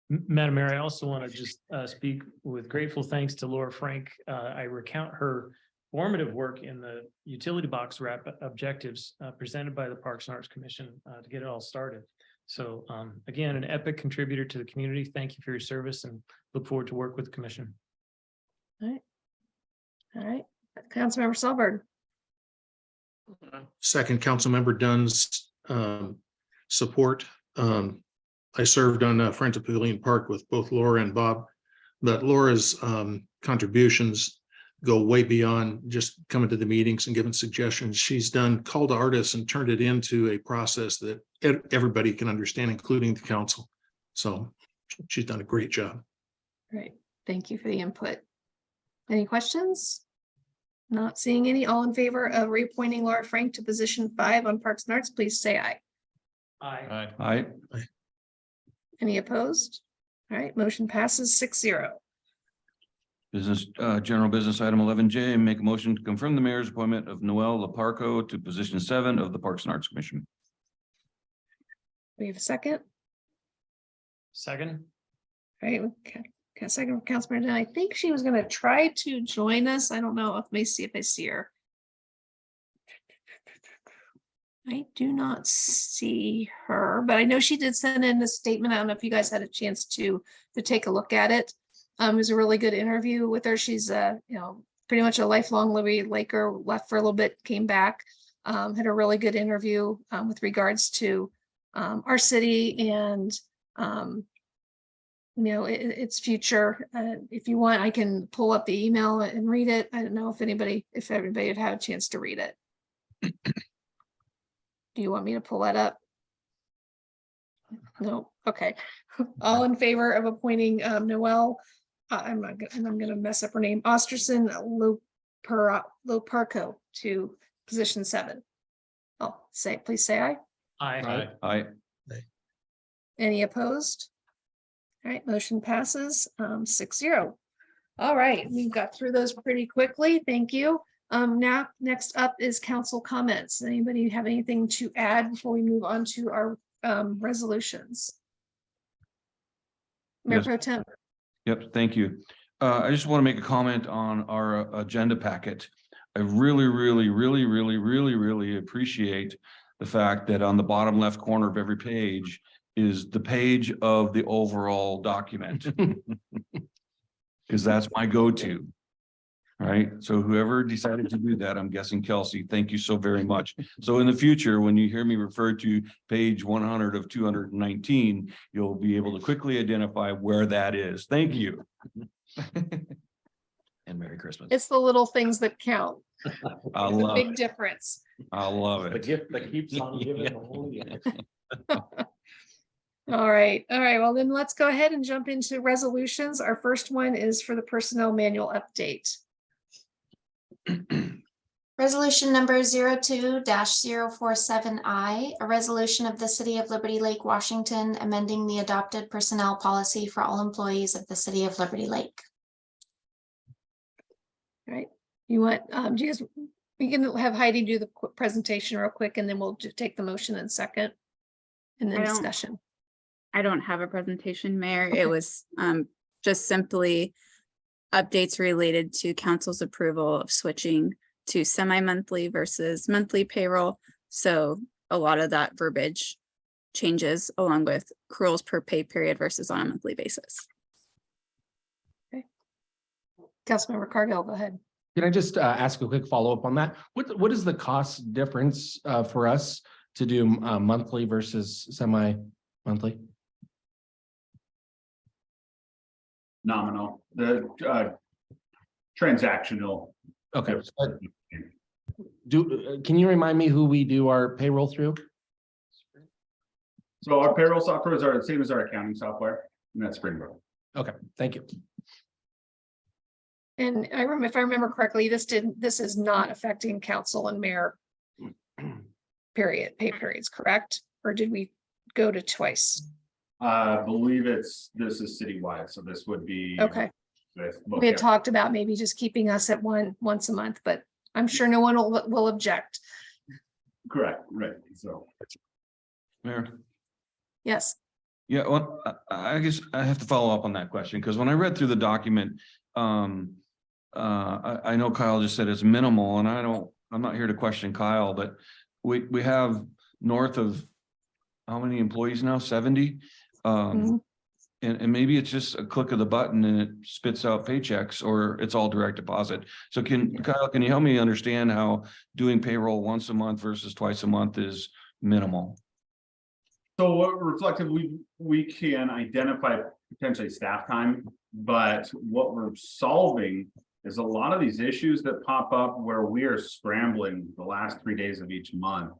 Madam Mayor, I also want to just speak with grateful thanks to Laura Frank. I recount her formative work in the utility box wrap objectives presented by the Parks and Arts Commission to get it all started. So again, an epic contributor to the community. Thank you for your service and look forward to work with the commission. All right. Councilmember Solberg. Second, Councilmember Dunn's support. I served on Friends of Pavilion Park with both Laura and Bob, but Laura's contributions go way beyond just coming to the meetings and giving suggestions. She's done call to artists and turned it into a process that everybody can understand, including the council. So she's done a great job. Great. Thank you for the input. Any questions? Not seeing any. All in favor of reappointing Laura Frank to position 5 on Parks and Arts, please say aye. Aye. Aye. Any opposed? All right, motion passes 6-0. Business, general business item 11J, make a motion to confirm the mayor's appointment of Noel Laparco to position 7 of the Parks and Arts Commission. We have a second. Second. All right, okay. Second, Councilmember Dunn. I think she was going to try to join us. I don't know. Let me see if I see her. I do not see her, but I know she did send in a statement. I don't know if you guys had a chance to take a look at it. It was a really good interview with her. She's pretty much a lifelong Liberty Laker, left for a little bit, came back, had a really good interview with regards to our city and its future. If you want, I can pull up the email and read it. I don't know if everybody had had a chance to read it. Do you want me to pull that up? No. Okay. All in favor of appointing Noel, I'm going to mess up her name, Osterson Loparco to position 7. Please say aye. Aye. Aye. Any opposed? All right, motion passes 6-0. All right, we got through those pretty quickly. Thank you. Now, next up is council comments. Anybody have anything to add before we move on to our resolutions? Mayor Yes. Pro Tem. Yep, thank you. I just want to make a comment on our agenda packet. I really appreciate the fact that on the bottom left corner of every page is the page of the overall document. Because that's my go-to. All right, so whoever decided to do that, I'm guessing Kelsey, thank you so very much. So in the future, when you hear me refer to page 100 of 219, you'll be able to quickly identify where that is. Thank you. And Merry Christmas. It's the little things that count. I It's a love big it. difference. I love The it. gift that keeps on giving. the whole year. All right. Well, then let's go ahead and jump into resolutions. Our first one is for the personnel manual update. Resolution number 02-047I, a resolution of the City of Liberty Lake, Washington, amending the adopted personnel policy for all employees of the City of Liberty Lake. All right. You want, do you guys We can have Heidi do the presentation real quick and then we'll take the motion in second. And then I don't- discussion. I don't have a presentation, Mayor. Okay. It was just simply updates related to council's approval of switching to semi-monthly versus monthly payroll. So a lot of that verbiage changes along with accruals per pay period versus on a monthly basis. Councilmember Cargill, go ahead. Can I just ask a quick follow-up on that? What is the cost difference for us to do monthly versus semi-monthly? Nominal, the transactional. Okay. Can you remind me who we do our payroll through? So our payroll software is the same as our accounting software, and that's Springbrook. Okay, thank you. And if I remember correctly, this is not affecting council and mayor pay periods, correct? Or did we go to twice? I believe this is citywide, so this would be. Okay. with We had both- talked about maybe just keeping us at once a month, but I'm sure no one will object. Correct, right, so. Mayor? Yes. Yeah, well, I guess I have to follow up on that question, because when I read through the document, I know Kyle just said it's minimal, and I'm not here to question Kyle, but we have north of how many employees now? 70? And maybe it's just a click of the button and it spits out paychecks, or it's all direct deposit. So Kyle, can you help me understand how doing payroll once a month versus twice a month is minimal? So what reflective, we can identify potentially staff time, but what we're solving is a lot of these issues that pop up where we are scrambling the last 3 days of each month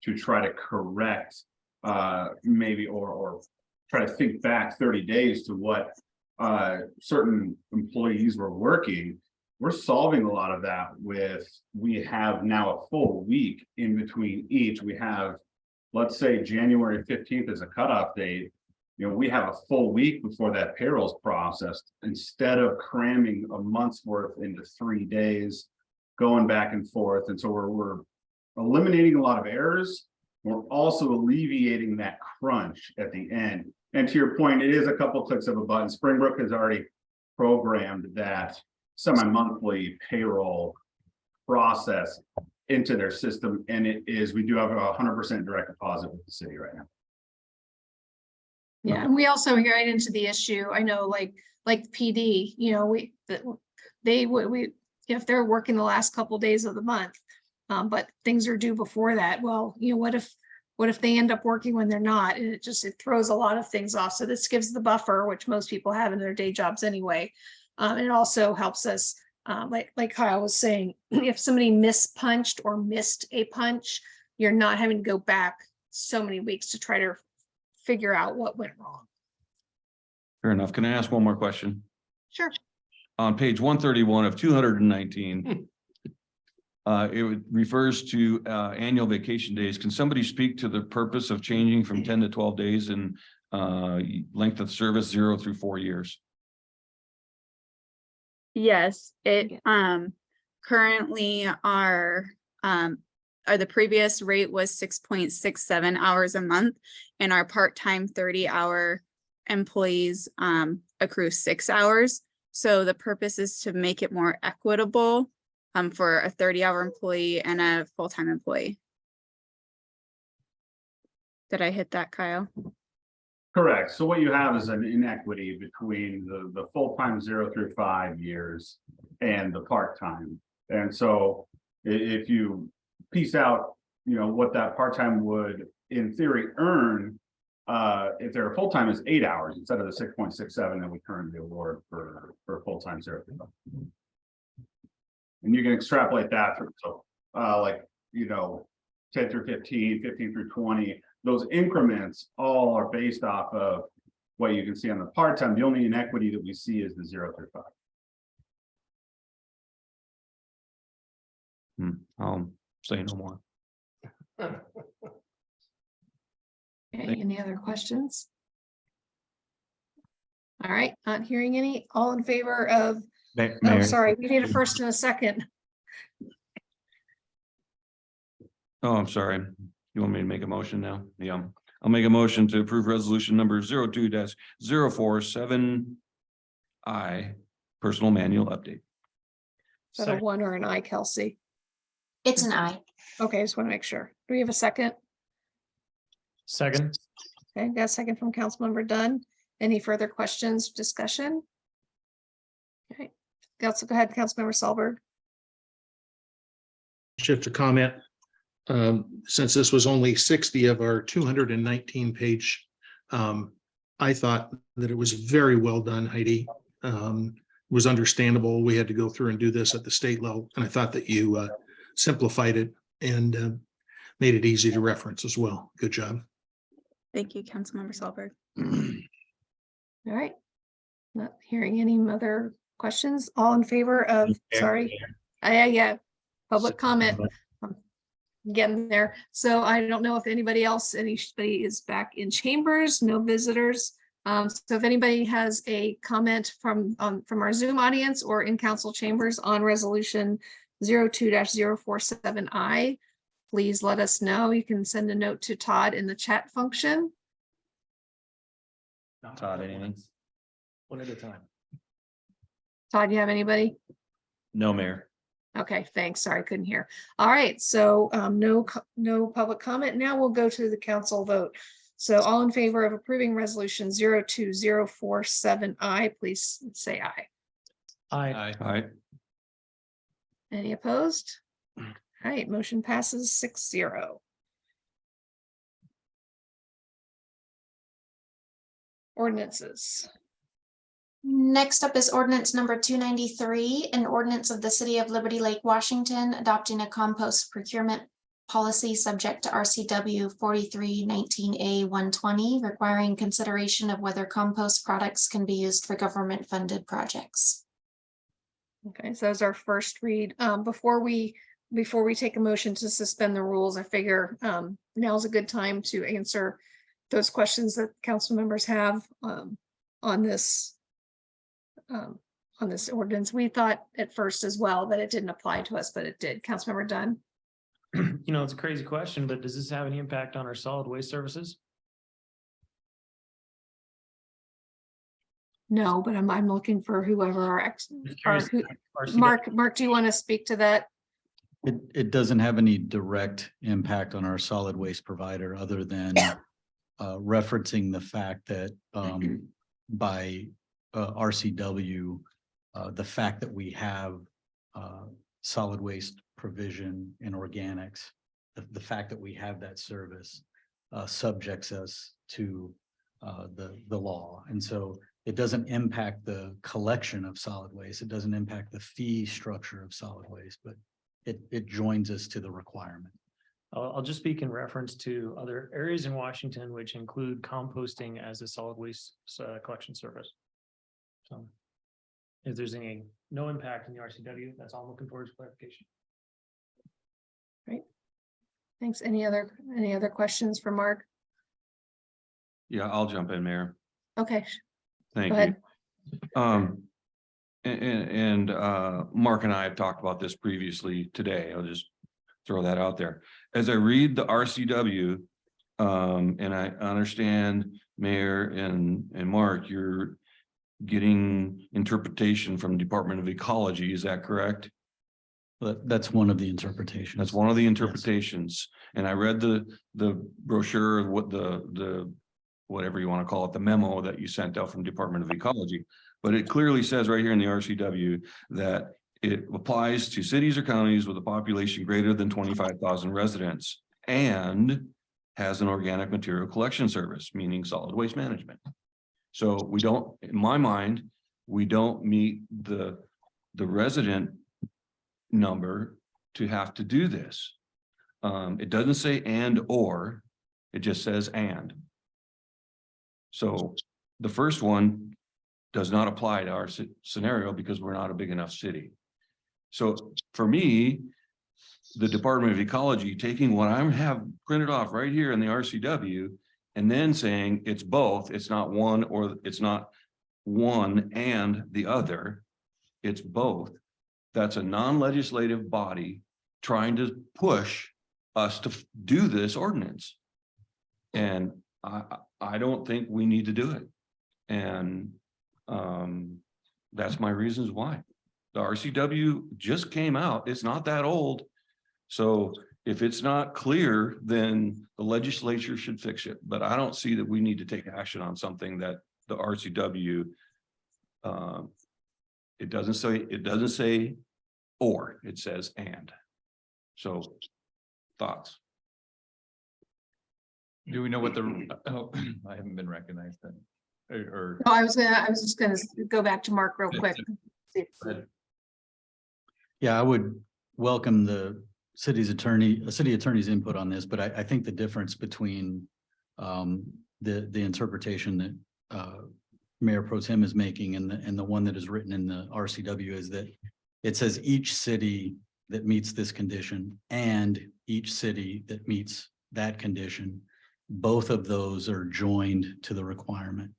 to try to correct maybe or try to think back 30 days to what certain employees were working. We're solving a lot of that we have now a full week in between each. We have, let's say January 15th is a cutoff date. You know, we have a full week before that payroll is processed, instead of cramming a month's worth into 3 days, going back and forth. And so we're eliminating a lot of errors. We're also alleviating that crunch at the end. And to your point, it is a couple clicks of a button. Springbrook has already programmed that semi-monthly payroll process into their system. And we do have 100% direct deposit with the city right now. Yeah, and we also get into the issue, I know like PD, you know, if they're working the last couple days of the month, but things are due before that, well, you know, what if they end up working when they're not, and it throws a lot of things off. So this gives the buffer, which most people have in their day jobs anyway. It also helps us, like Kyle was saying, if somebody mispunched or missed a punch, you're not having to go back so many weeks to try to figure out what went wrong. Fair enough. Can I ask one more question? Sure. On page 131 of 219, it refers to annual vacation days. Can somebody speak to the purpose of changing from 10 to 12 days and length of service 0 through 4 years? Yes, currently the previous rate was 6.67 hours a month, and our part-time 30-hour employees accrue 6 hours. So the purpose is to make it more equitable for a 30-hour employee and a full-time employee. Did I hit that, Kyle? Correct. So what you have is an inequity between the full-time 0 through 5 years and the part-time. And so if you piece out, you know, what that part-time would in theory earn, if they're full-time is 8 hours instead of the 6.67 that we currently award for full-time 0 through 5. And you can extrapolate that through, so like, you know, 10 through 15, 15 through 20, those increments all are based off of what you can see on the part-time. The only inequity that we see is the 0 through 5. I'll say no more. Okay, any other questions? All right, not hearing any. All in favor of, oh, Mayor, sorry, we need a first and a second. Oh, I'm sorry. You want me to make a motion now? Yeah, I'll make a motion to approve resolution number 02-047 I, personal manual update. Is that a one or an I, Kelsey? It's an I. Okay, I just want to make sure. Do we have a second? Second. Okay, got a second from Councilmember Dunn. Any further questions, discussion? Okay, Council, go ahead, Councilmember Solberg. Just a comment. Since this was only 60 of our 219-page, I thought that it was very well done, Heidi. Was understandable. We had to go through and do this at the state level, and I thought that you simplified it and made it easy to reference as well. Good job. Thank you, Councilmember Solberg. All right. Not hearing any other questions. All in favor of, sorry. Yeah, public comment. I'm getting there. So I don't know if anybody is back in chambers, no visitors. So if anybody has a comment from our Zoom audience or in council chambers on resolution 02-047I, please let us know. You can send a note to Todd in the chat function. Todd, anything? One at a time. Todd, you have anybody? No, Mayor. Okay, thanks. Sorry, couldn't hear. All right, so no public comment. Now we'll go to the council vote. So all in favor of approving resolution 02-047I, please say aye. Aye. Aye. Any opposed? All right, motion passes 6-0. Ordinances. Next up is ordinance number 293, an ordinance of the city of Liberty Lake, Washington, adopting a compost procurement policy subject to RCW 4319A120, requiring consideration of whether compost products can be used for government-funded projects. Okay, so that's our first read. Before we take a motion to suspend the rules, I figure now's a good time to answer those questions that council members have on this ordinance. We thought at first as well that it didn't apply to us, but it did. Councilmember Dunn. You know, it's a crazy question, but does this have any impact on our solid waste services? No, but I'm looking for whoever our RCW. Mark, do you want to speak to that? It doesn't have any direct impact on our solid waste provider other than referencing the fact that by RCW, the fact that we have solid waste provision in organics, the fact that we have that service subjects us to the law. And so it doesn't impact the collection of solid waste. It doesn't impact the fee structure of solid waste, but it joins us to the requirement. I'll just speak in reference to other areas in Washington, which include composting as a solid waste collection service. So if there's no impact in the RCW, that's all I'm looking for is clarification. Great. Thanks. Any other questions for Mark? Yeah, I'll jump in, Mayor. Okay. Thank Go you. ahead. And Mark and I have talked about this previously today. I'll just throw that out there. As I read the RCW, and I understand Mayor and Mark, you're getting interpretation from Department of Ecology. Is that correct? That's one of the interpretations. That's one of the interpretations. Yes. And I read the brochure, what the whatever you want to call it, the memo that you sent out from Department of Ecology. But it clearly says right here in the RCW that it applies to cities or counties with a population greater than 25,000 residents and has an organic material collection service, meaning solid waste management. So we don't, in my mind, we don't meet the resident number to have to do this. It doesn't say and or, it just says and. So the first one does not apply to our scenario because we're not a big enough city. So for me, the Department of Ecology taking what I have printed off right here in the RCW and then saying it's both, it's not one or it's not one and the other, it's both. That's a non-legislative body trying to push us to do this ordinance. And I don't think we need to do it. And that's my reasons why. The RCW just came out. It's not that old. So if it's not clear, then the legislature should fix it. But I don't see that we need to take action on something that the RCW, it doesn't say or, it says and. So thoughts? Do we know what the, oh, I haven't been recognized then. Or, No, I was just gonna go back to Mark real quick. Yeah, I would welcome the city attorney's input on this, but I think the difference between the interpretation that Mayor Pro Tem is making and the one that is written in the RCW is that it says each city that meets this condition and each city that meets that condition, both of those are joined to the requirement.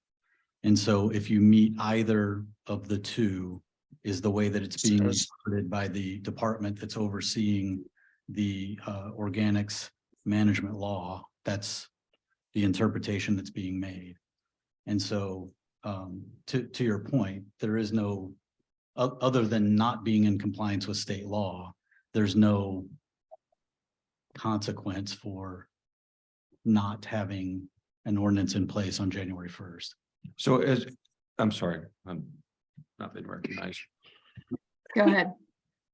And so if you meet either of the two is the way that it's being interpreted by the department that's overseeing the organics management law, that's the interpretation that's being made. And so to your point, there is no, other than not being in compliance with state law, there's no consequence for not having an ordinance in place on January 1st. So I'm sorry, I'm not been recognized. Go ahead.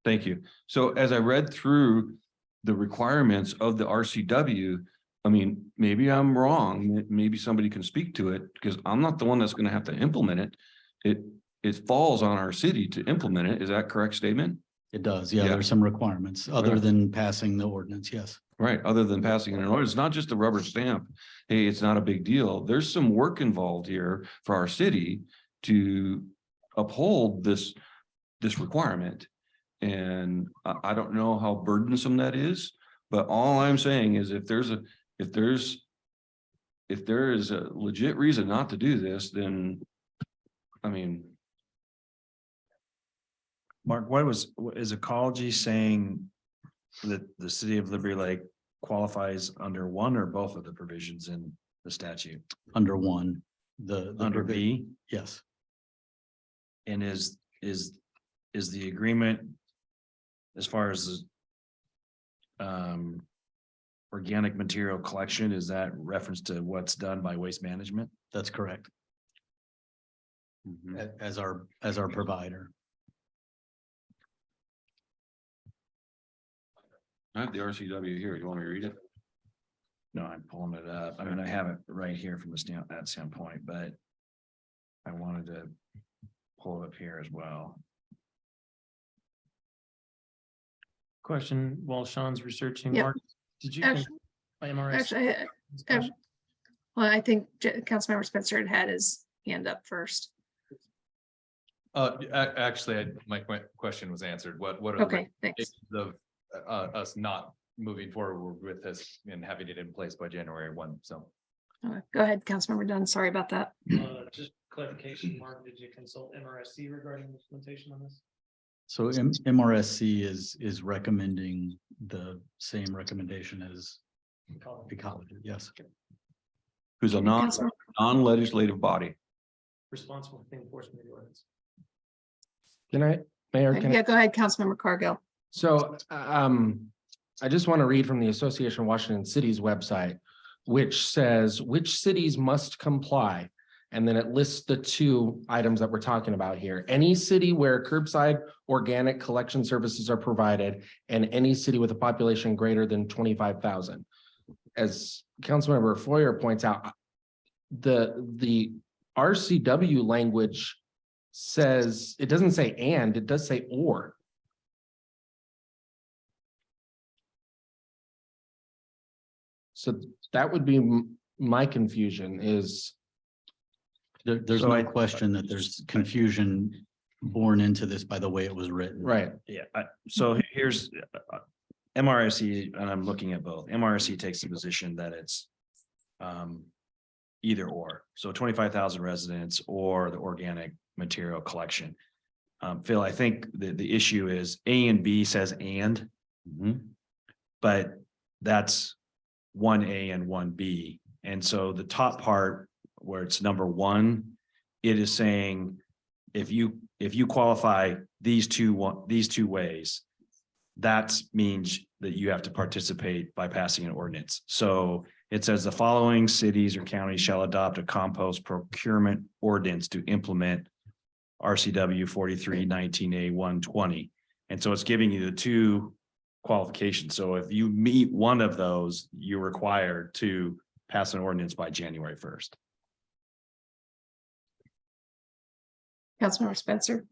Thank you. So as I read through the requirements of the RCW, I mean, maybe I'm wrong. Maybe somebody can speak to it because I'm not the one that's going to have to implement it. It falls on our city to implement it. Is that a correct statement? It does. Yeah, there's some requirements other than passing the ordinance. Yes. Right. Other than passing an ordinance, it's not just a rubber stamp. Hey, it's not a big deal. There's some work involved here for our city to uphold this requirement. And I don't know how burdensome that is, but all I'm saying is if there is a legit reason not to do this, then I mean. Mark, is Ecology saying that the city of Liberty Lake qualifies under one or both of the provisions in the statute? Under one, under B? Yes. And is the agreement as far as organic material collection, is that reference to what's done by Waste Management? That's correct. As our provider. I have the RCW here. You want me to read it? No, I'm pulling it up. I mean, I have it right here from that standpoint, but I wanted to pull it up here as well. Question while Sean's researching. Yep. Mark, did you? Actually- well, I think Councilmember Spencer had his hand up first. Actually, my question was answered. What are Okay, the thanks. of us not moving forward with this and having it in place by January 1? So Go ahead, Councilmember Dunn. Sorry about that. Just clarification, Mark, did you consult MRSC regarding implementation on this? So MRSC is recommending the same recommendation as Ecology. Yes. Who's a non-legislative body. Responsible for the enforcement of the ordinance. Can I, Mayor? Can Yeah, go ahead, Councilmember Cargill. So I just want to read from the Association of Washington Cities website, which says which cities must comply. And then it lists the two items that we're talking about here. Any city where curbside organic collection services are provided and any city with a population greater than 25,000. As Councilmember Foyer points out, the RCW language says, it doesn't say and, it does say or. So that would be my confusion is. There's no question that there's confusion born into this by the way it was written. Right. Yeah. So here's MRSC, and I'm looking at both. MRSC takes the position that it's either or. So 25,000 residents or the organic material collection. Phil, I think the issue is A and B says and, but that's 1A and 1B. And so the top part where it's number 1, it is saying if you qualify these two ways, that means that you have to participate by passing an ordinance. So it says the following cities or counties shall adopt a compost procurement ordinance to implement RCW 4319A120. And so it's giving you the 2 qualifications. So if you meet one of those, you're required to pass an ordinance by January 1st. Councilmember Spencer.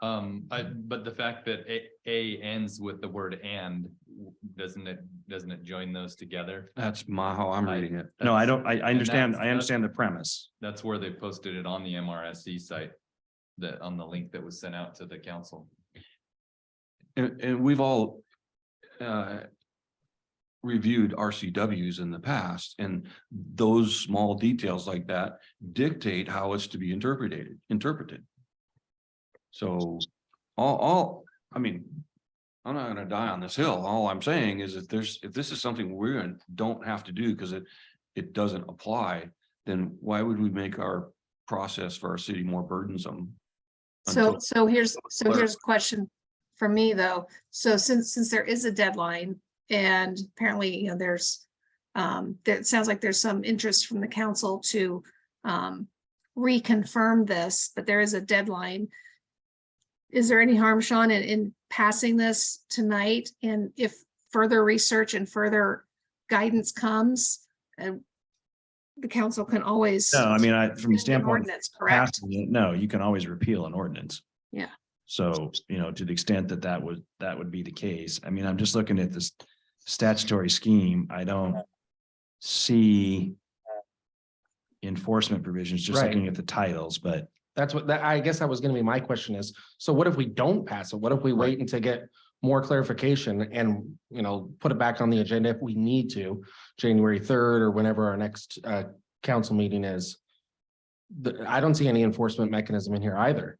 But the fact that A ends with the word and, doesn't it join those together? That's how I'm reading it. No, I don't, I And understand, that's- I understand the premise. That's where they posted it on the MRSC site, on the link that was sent out to the council. And we've all reviewed RCWs in the past, and those small details like that dictate how it's to be interpreted. So I mean, I'm not gonna die on this hill. All I'm saying is if this is something don't have to do because it doesn't apply, then why would we make our process for our city more burdensome? So here's a question for me though. So since there is a deadline and apparently, there's it sounds like there's some interest from the council to reconfirm this, but there is a deadline. Is there any harm, Sean, in passing this tonight? And if further research and further guidance comes, the council can always. No, I mean, from the standpoint. of Ordinance, correct? passing it, no, you can always repeal an ordinance. Yeah. So, to the extent that would be the case. I mean, I'm just looking at this statutory scheme. I don't see enforcement provisions, just Right. looking at the titles, but That's I guess that was gonna be my question is, so what if we don't pass it? What if we wait until get more clarification and, put it back on the agenda if we need to, January 3rd or whenever our next council meeting is? I don't see any enforcement mechanism in here either.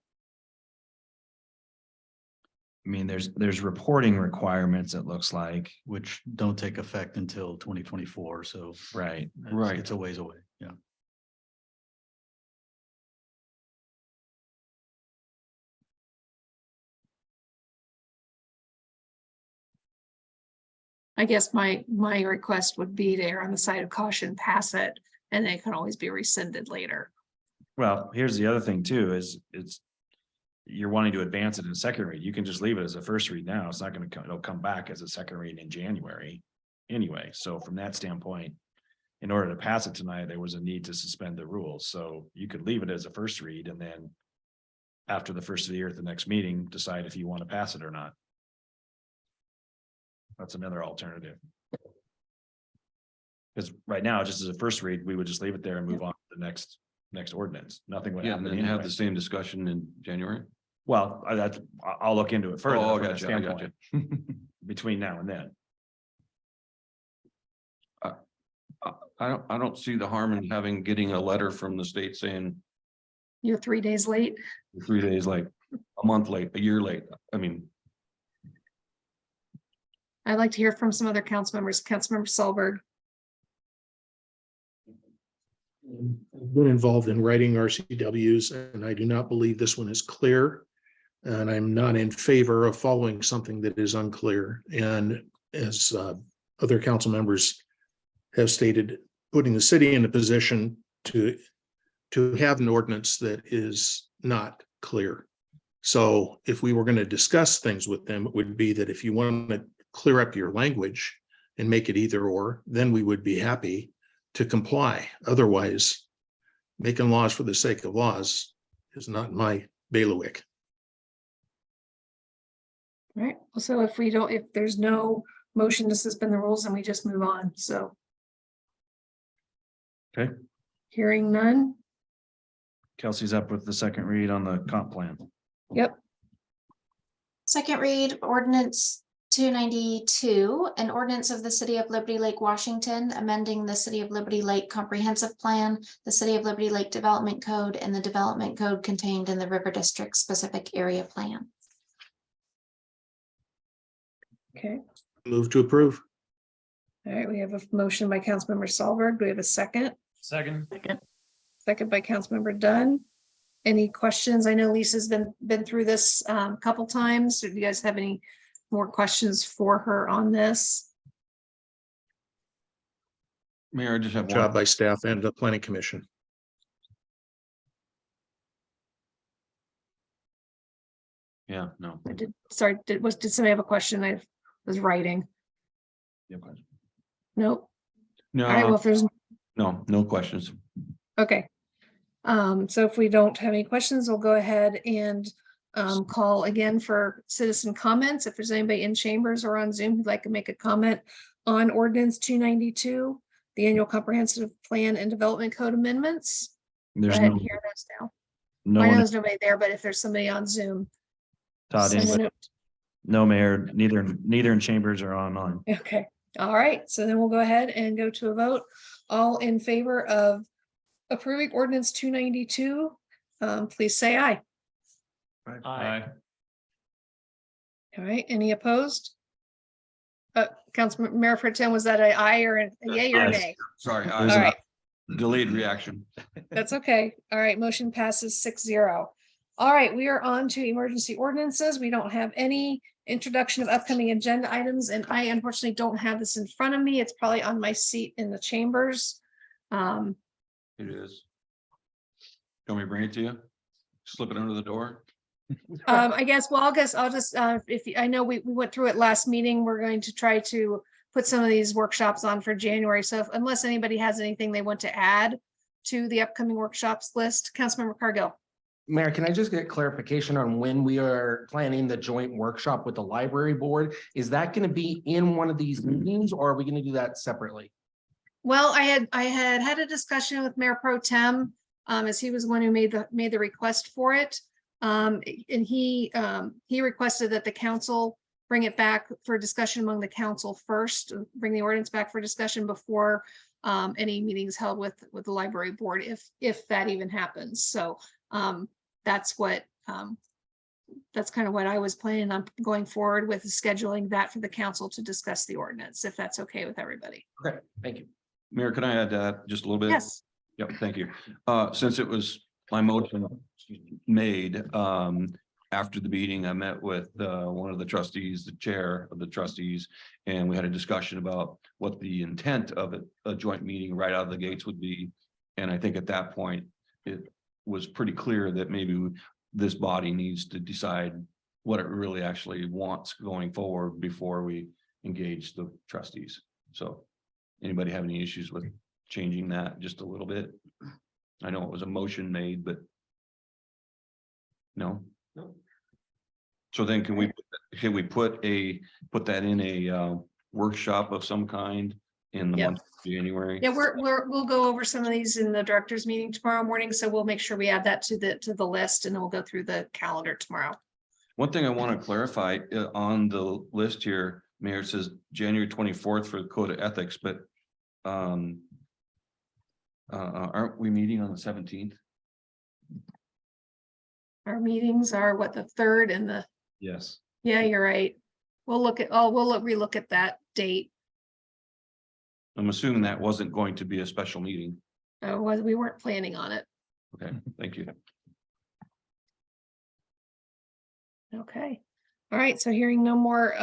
I mean, there's reporting requirements, it looks like. Which don't take effect until 2024, so. Right. It's a ways away, yeah. I guess my request would be to err on the side of caution, pass it, and then it can always be rescinded later. Well, here's the other thing too, is you're wanting to advance it in a second read. You can just leave it as a first read now. It's not going to come, it'll come back as a second read in January anyway. So from that standpoint, in order to pass it tonight, there was a need to suspend the rules. So you could leave it as a first read and then after the first of the year at the next meeting, decide if you want to pass it or not. That's another alternative. Because right now, just as a first read, we would just leave it there and move on to the next ordinance. Nothing would Yeah, happen. and then have anyway. the same discussion in January. Well, I'll look into it further. Oh, from I that got you, I got standpoint, between now and then. I don't see the harm in getting a letter from the state saying You're 3 days late. 3 days late, a month late, a year late. I mean, I'd like to hear from some other council members. Councilmember Solberg. I've been involved in writing RCWs, and I do not believe this one is clear. And I'm not in favor of following something that is unclear. And as other council members have stated, putting the city in a position to have an ordinance that is not clear. So if we were going to discuss things with them, it would be that if you want to clear up your language and make it either or, then we would be happy to comply. Otherwise, making laws for the sake of laws is not my bailiwick. All right, so if there's no motion to suspend the rules, and we just move on, so. Okay. Hearing none. Kelsey's up with the second read on the comp plan. Yep. Second read ordinance 292, an ordinance of the City of Liberty Lake, Washington, amending the City of Liberty Lake Comprehensive Plan, the City of Liberty Lake Development Code, and the Development Code contained in the River District Specific Area Plan. Okay. Move to approve. All right, we have a motion by Councilmember Solberg. Do we have a second? Second. Second by Councilmember Dunn. Any questions? I know Lisa's been through this a couple times. Do you guys have any more questions for her on this? Mayor, I just have Job one. by staff and the planning commission. Yeah, no. Sorry, did somebody have a question? I was writing. Nope. All right, well, No, if there's, no questions. okay. So if we don't have any questions, we'll go ahead and call again for citizen comments. If there's anybody in chambers or on Zoom who'd like to make a comment on ordinance 292, the annual comprehensive plan and development code amendments. Go There's ahead no, and hear those now. no I know one, there's nobody there, but if there's somebody on Zoom. Todd, send a anybody? note. No, Mayor, neither in chambers or online. Okay, all right, so then we'll go ahead and go to a vote. All in favor of approving ordinance 292, please say aye. Aye. All right, any opposed? Councilman Mayor Pro Tem, was that an aye or a yay or a nay? sorry. All right, Delayed reaction. that's okay. All right, motion passes 6-0. All right, we are on to emergency ordinances. We don't have any introduction of upcoming agenda items, and I unfortunately don't have this in front of me. It's probably on my seat in the chambers. It is. Can we bring it to you? Slip it under the door? I guess, well, I'll just, I know we went through it last meeting, we're going to try to put some of these workshops on for January. So unless anybody has anything they want to add to the upcoming workshops list, Councilmember Cargill. Mayor, can I just get clarification on when we are planning the joint workshop with the library board? Is that going to be in one of these meetings or are we going to do that separately? Well, I had a discussion with Mayor Pro Tem, as he was the one who made the request for it. And he requested that the council bring it back for discussion among the council first, bring the ordinance back for discussion before any meetings held with the library board, if that even happens. So that's kind of what I was planning on going forward with, scheduling that for the council to discuss the ordinance, if that's okay with everybody. Okay, thank you. Mayor, can I add that just a little bit? Yes. Yep, thank you. Since it was my motion made, after the meeting, I met with one of the trustees, the chair of the trustees, and we had a discussion about what the intent of a joint meeting right out of the gates would be. And I think at that point, it was pretty clear that maybe this body needs to decide what it really actually wants going forward before we engage the trustees. So anybody have any issues with changing that just a little bit? I know it was a motion made, but no. So then can we put that in a workshop of some kind in the Yep. month of January? Yeah, we'll go over some of these in the director's meeting tomorrow morning, so we'll make sure we add that to the list, and then we'll go through the calendar tomorrow. One thing I want to clarify on the list here, Mayor, it says January 24th for the code of ethics, but aren't we meeting on the 17th? Our meetings are what, the 3rd and the, Yes. yeah, you're right. We'll relook at that date. I'm assuming that wasn't going to be a special meeting. We weren't planning on it. Okay, thank you. Okay. All right, so hearing no more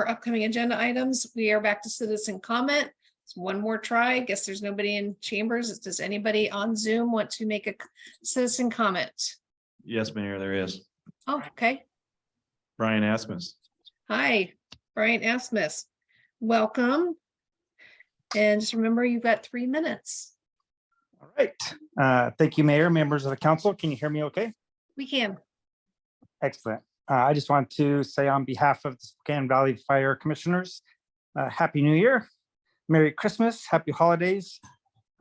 upcoming agenda items, we are back to citizen comment. So one more try. I guess there's nobody in chambers. Does anybody on Zoom want to make a citizen comment? Yes, Mayor, there is. Oh, okay. Brian Asmus. Hi, Brian Asmus. Welcome. And just remember, you've got 3 minutes. All right. Thank you, Mayor, members of the council. Can you hear me okay? We can. Excellent. I just want to say on behalf of the Spokane Valley Fire Commissioners, Happy New Year, Merry Christmas, Happy Holidays.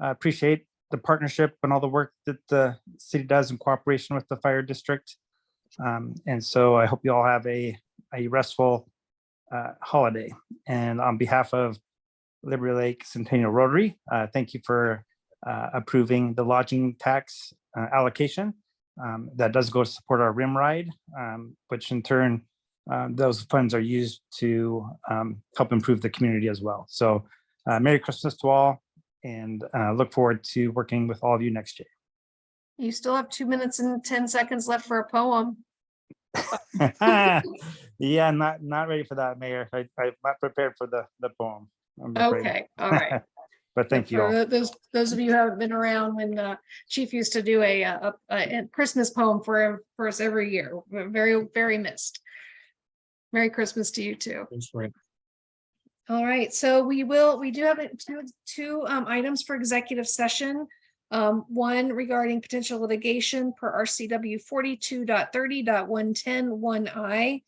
Appreciate the partnership and all the work that the city does in cooperation with the fire district. And so I hope you all have a restful holiday. And on behalf of Liberty Lake Centennial Rotary, thank you for approving the lodging tax allocation. That does go to support our RIM ride, which in turn those funds are used to help improve the community as well. So Merry Christmas to all, and look forward to working with all of you next year. You still have 2 minutes and 10 seconds left for a poem. Yeah, not ready for that, Mayor. I'm not prepared for the poem. I'm afraid. Okay, all right. But thank you all. For those of you who haven't been around when Chief used to do a Christmas poem for us every year, we're very missed. Merry Christmas to you too. That's right. All right, so we do have two items for executive session. One regarding potential litigation per RCW 42.30.110(1)(I),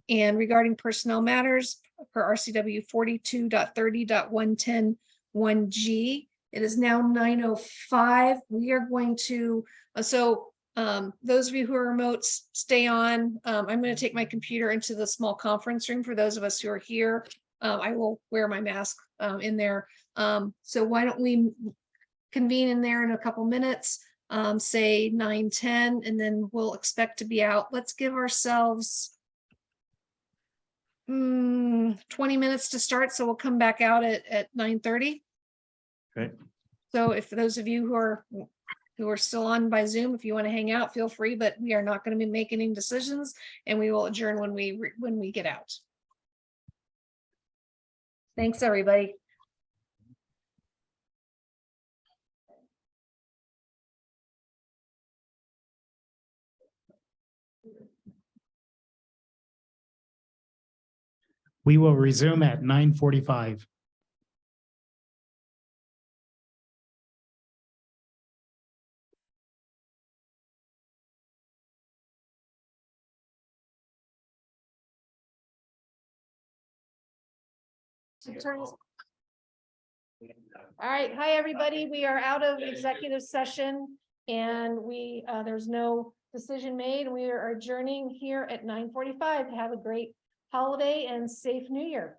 and regarding personnel matters per RCW 42.30.110(1)(G). It is now 9:05. We are going to, those of you who are remote, stay on. I'm going to take my computer into the small conference room for those of us who are here. I will wear my mask in there. So why don't we convene in there in a couple minutes, say 9:10, and then we'll expect to be out. Let's give ourselves 20 minutes to start. So we'll come back out at 9:30. Okay. So if those of you who are still on by Zoom, if you want to hang out, feel free, but we are not going to be making any decisions, and we will adjourn when we get out. Thanks, everybody. We will resume at 9:45. All right, hi, everybody. We are out of executive session, and there's no decision made. We are adjourning here at 9:45. Have a great holiday and safe New Year.